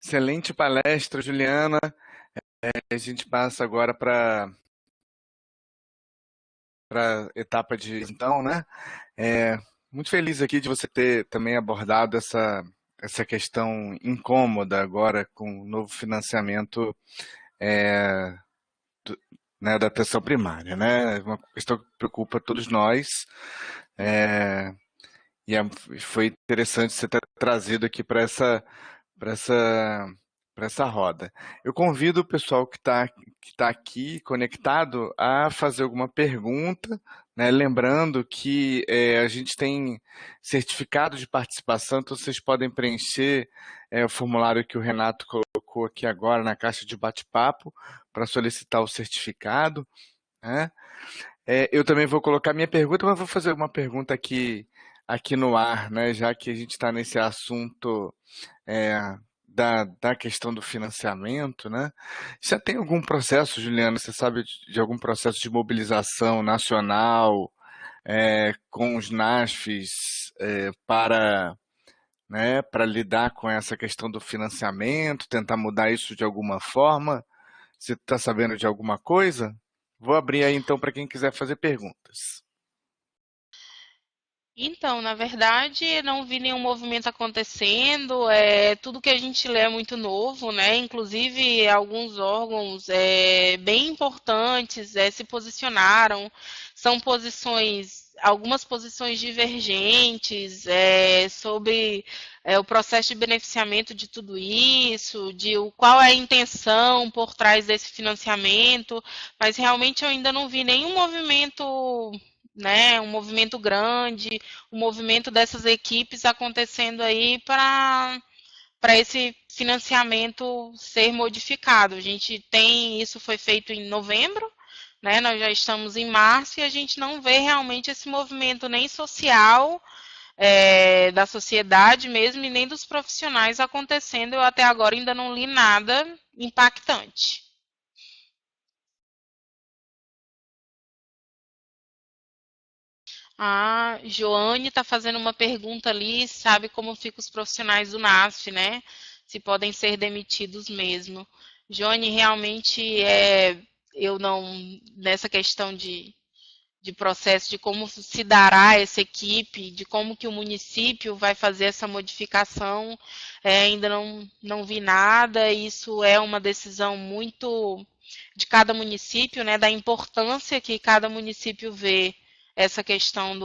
excelente palestra, Juliana. A gente passa agora para a etapa de então, né? Muito feliz aqui de você ter também abordado essa questão incômoda agora com o novo financiamento né, da atenção primária, né? Uma questão que preocupa todos nós. Foi interessante você ter trazido aqui para essa roda. Eu convido o pessoal que tá aqui conectado a fazer alguma pergunta, né? Lembrando que a gente tem certificado de participação, então vocês podem preencher o formulário que o Renato colocou aqui agora na caixa de bate-papo para solicitar o certificado, né? Eu também vou colocar minha pergunta, mas vou fazer uma pergunta aqui no ar, né? Já que a gente está nesse assunto da questão do financiamento, né? Já tem algum processo, Juliana, você sabe de algum processo de mobilização nacional com os NASFs para lidar com essa questão do financiamento, tentar mudar isso de alguma forma? Você está sabendo de alguma coisa? Vou abrir aí então para quem quiser fazer perguntas. Então, na verdade, não vi nenhum movimento acontecendo. Tudo que a gente lê é muito novo, né? Inclusive, alguns órgãos bem importantes se posicionaram. São posições, algumas posições divergentes sobre o processo de beneficiamento de tudo isso, qual é a intenção por trás desse financiamento. Mas realmente eu ainda não vi nenhum movimento, né? Um movimento grande, o movimento dessas equipes acontecendo aí para esse financiamento ser modificado. A gente tem, isso foi feito em novembro, né? Nós já estamos em março e a gente não vê realmente esse movimento nem social, da sociedade mesmo, e nem dos profissionais acontecendo. Eu até agora ainda não li nada impactante. A Joane está fazendo uma pergunta ali, sabe como ficam os profissionais do NASF, né? Se podem ser demitidos mesmo. Joane, realmente eu não, nessa questão de processo, de como se dará essa equipe, de como que o município vai fazer essa modificação, ainda não vi nada. Isso é uma decisão muito de cada município, né? Da importância que cada município vê essa questão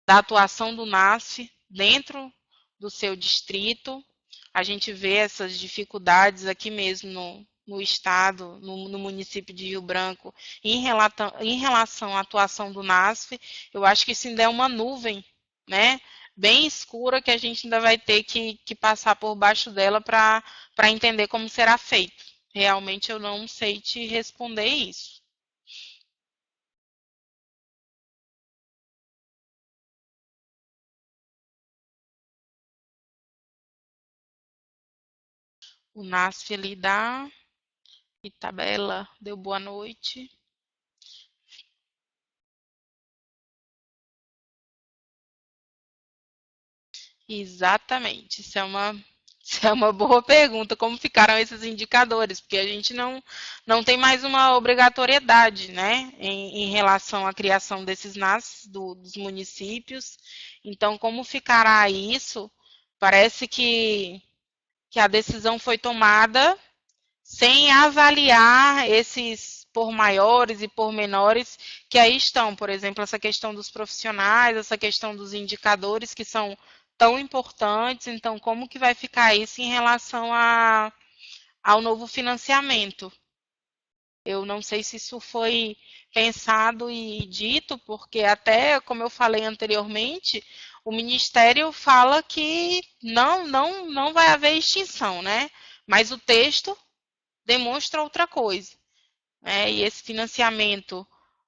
da atuação do NASF dentro do seu distrito. A gente vê essas dificuldades aqui mesmo no estado, no município de Rio Branco, em relação à atuação do NASF. Eu acho que isso ainda é uma nuvem, né? Bem escura, que a gente ainda vai ter que passar por baixo dela para entender como será feito. Realmente eu não sei te responder isso. O NASF ali da Itabela deu boa noite. Exatamente. Isso é uma boa pergunta. Como ficaram esses indicadores? Porque a gente não tem mais uma obrigatoriedade, né, em relação à criação desses NAS dos municípios. Então, como ficará isso? Parece que a decisão foi tomada sem avaliar esses por maiores e por menores que aí estão, por exemplo, essa questão dos profissionais, essa questão dos indicadores que são tão importantes. Então, como que vai ficar isso em relação ao novo financiamento? Eu não sei se isso foi pensado e dito, porque até, como eu falei anteriormente, o Ministério fala que não vai haver extinção, né? Mas o texto demonstra outra coisa, né? E esse financiamento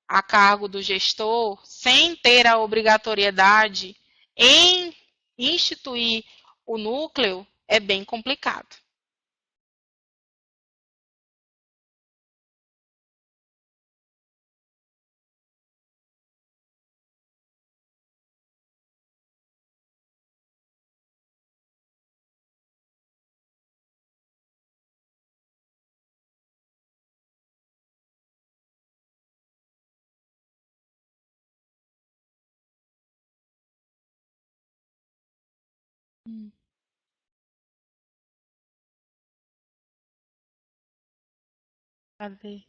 a cargo do gestor, sem ter a obrigatoriedade em instituir o núcleo, é bem complicado. Cadê?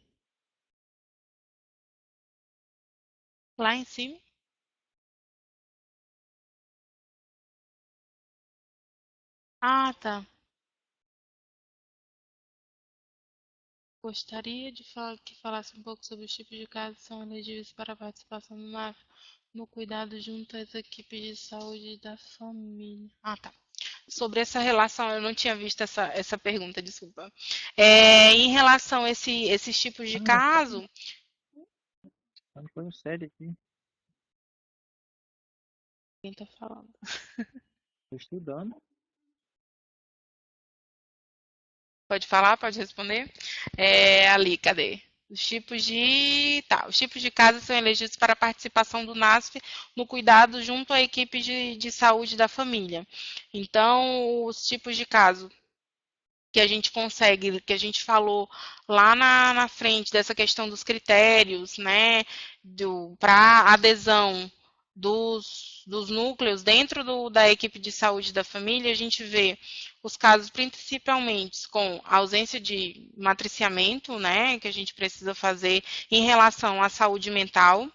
Lá em cima? Ah, tá. Gostaria de que falasse um pouco sobre os tipos de casos que são elegíveis para a participação no cuidado junto às equipes de saúde da família. Ah, tá. Sobre essa relação, eu não tinha visto essa pergunta, desculpa. Em relação a esses tipos de Ah, caso, tá me falando sério aqui. quem está falando? Tô estudando. Pode falar, pode responder? Ali, cadê? Os tipos de casos são elegidos para a participação do NASF no cuidado junto à equipe de saúde da família. Então, os tipos de caso que a gente consegue, que a gente falou lá na frente dessa questão dos critérios, né, para adesão dos núcleos dentro da equipe de saúde da família, a gente vê os casos principalmente com ausência de matriciamento, né, que a gente precisa fazer em relação à saúde mental,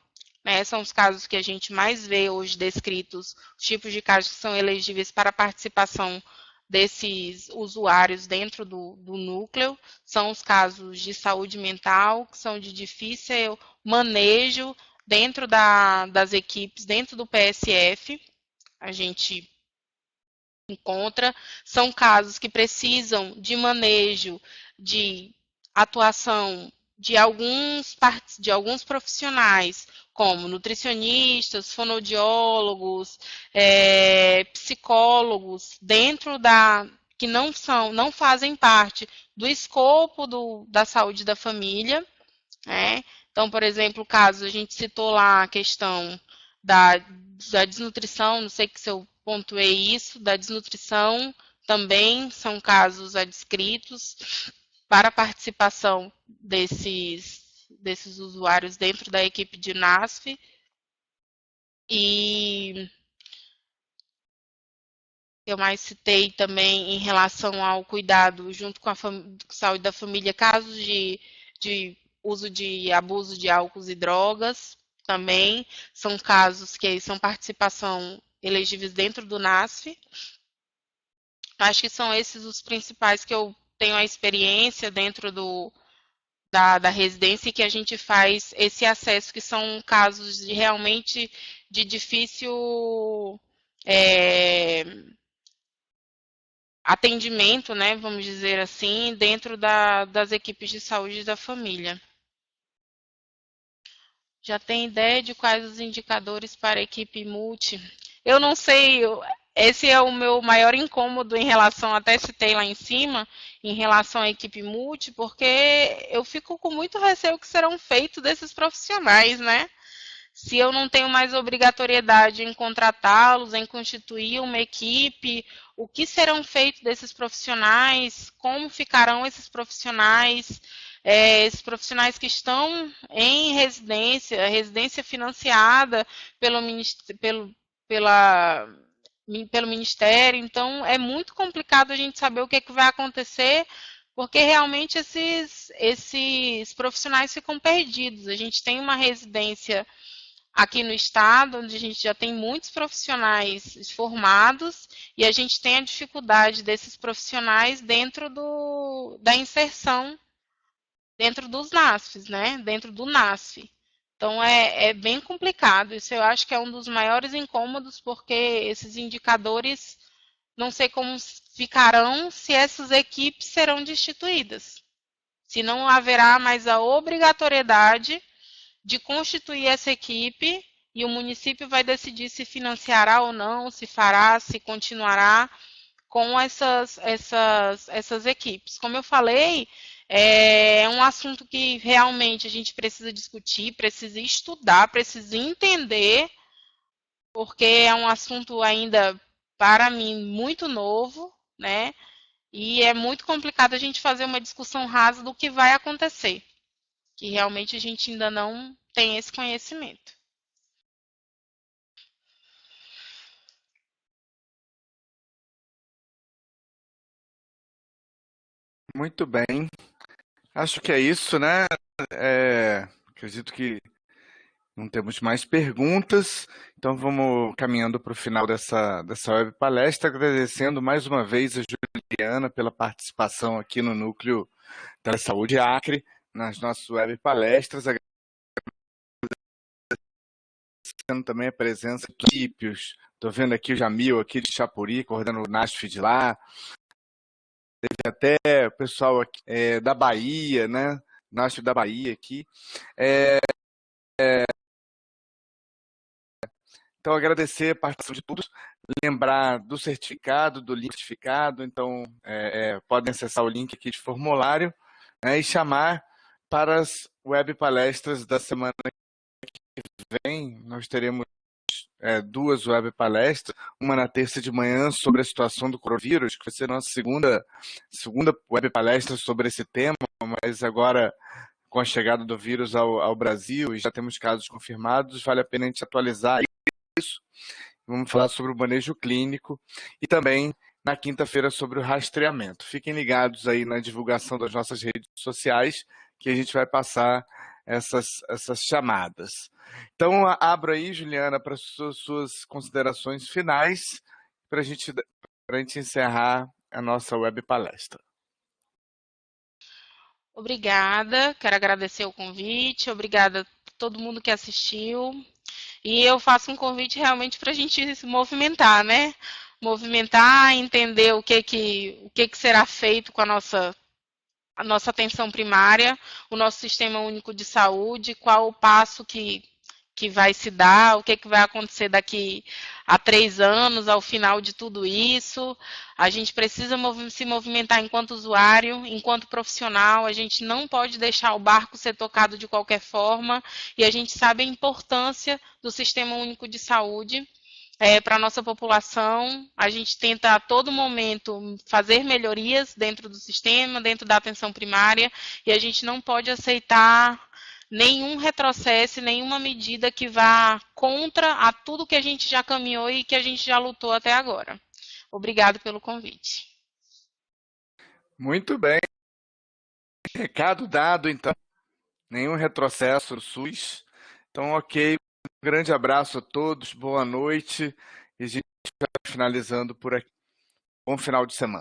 né, são os casos que a gente mais vê hoje descritos, os tipos de casos que são elegíveis para a participação desses usuários dentro do núcleo, são os casos de saúde mental, que são de difícil manejo dentro das equipes, dentro do PSF, a gente encontra, são casos que precisam de manejo, de atuação de alguns profissionais, como nutricionistas, fonoaudiólogos, psicólogos, dentro que não fazem parte do escopo da saúde da família, né? Então, por exemplo, caso a gente citou lá a questão da desnutrição, não sei se eu pontuei isso, da desnutrição também são casos adscritos para a participação desses usuários dentro da equipe de NASF. E eu mais citei também em relação ao cuidado junto com a saúde da família, casos de uso de abuso de álcool e drogas, também são casos que são participação elegíveis dentro do NASF. Acho que são esses os principais que eu tenho a experiência dentro da residência e que a gente faz esse acesso, que são casos realmente de difícil atendimento, né, vamos dizer assim, dentro das equipes de saúde da família. Já tem ideia de quais os indicadores para a equipe multi? Eu não sei, esse é o meu maior incômodo em relação, até citei lá em cima, em relação à equipe multi, porque eu fico com muito receio que serão feitos desses profissionais, né? Se eu não tenho mais obrigatoriedade em contratá-los, em constituir uma equipe, o que serão feitos desses profissionais, como ficarão esses profissionais que estão em residência financiada pelo Ministério, então é muito complicado a gente saber o que vai acontecer, porque realmente esses profissionais ficam perdidos. A gente tem uma residência aqui no estado, onde a gente já tem muitos profissionais formados, e a gente tem a dificuldade desses profissionais dentro da inserção dentro dos NASFs, né? Dentro do NASF. Então, é bem complicado. Isso eu acho que é um dos maiores incômodos, porque esses indicadores, não sei como ficarão se essas equipes serão destituídas. Se não haverá mais a obrigatoriedade de constituir essa equipe e o município vai decidir se financiará ou não, se fará, se continuará com essas equipes. Como eu falei, é um assunto que realmente a gente precisa discutir, precisa estudar, precisa entender, porque é um assunto ainda, para mim, muito novo, né? E é muito complicado a gente fazer uma discussão rasa do que vai acontecer, que realmente a gente ainda não tem esse conhecimento. Muito bem. Acho que é isso, né? Acredito que não temos mais perguntas, então vamos caminhando para o final dessa web palestra, agradecendo mais uma vez a Juliana pela participação aqui no Núcleo Telesaúde Acre, nas nossas web palestras, agradecendo também a presença dos municípios. Estou vendo aqui o Jamil, aqui de Chapuri, coordenando o NASF de lá. Teve até o pessoal aqui, da Bahia, né? NASF da Bahia aqui. Então, agradecer a participação de todos, lembrar do certificado, do link certificado, então podem acessar o link aqui de formulário, né, e chamar para as web palestras da semana que vem. Nós teremos 2 web palestras, uma na terça de manhã sobre a situação do coronavírus, que vai ser a nossa segunda web palestra sobre esse tema, mas agora com a chegada do vírus ao Brasil, e já temos casos confirmados, vale a pena a gente atualizar isso. Vamos falar sobre o manejo clínico e também na quinta-feira sobre o rastreamento. Fiquem ligados aí na divulgação das nossas redes sociais, que a gente vai passar essas chamadas. Então, abro aí, Juliana, para suas considerações finais, para a gente encerrar a nossa web palestra. Obrigada, quero agradecer o convite, obrigada a todo mundo que assistiu. E eu faço um convite realmente para a gente se movimentar, né? Movimentar, entender o que será feito com a nossa atenção primária, o nosso sistema único de saúde, qual o passo que vai se dar, o que vai acontecer daqui a 3 anos, ao final de tudo isso. A gente precisa se movimentar enquanto usuário, enquanto profissional, a gente não pode deixar o barco ser tocado de qualquer forma, e a gente sabe a importância do Sistema Único de Saúde para a nossa população. A gente tenta a todo momento fazer melhorias dentro do sistema, dentro da atenção primária, e a gente não pode aceitar nenhum retrocesso, nenhuma medida que vá contra a tudo que a gente já caminhou e que a gente já lutou até agora. Obrigado pelo convite. Muito bem. Recado dado, então. Nenhum retrocesso no SUS. Então, ok. Um grande abraço a todos, boa noite. E a gente vai finalizando por aqui. Bom final de semana.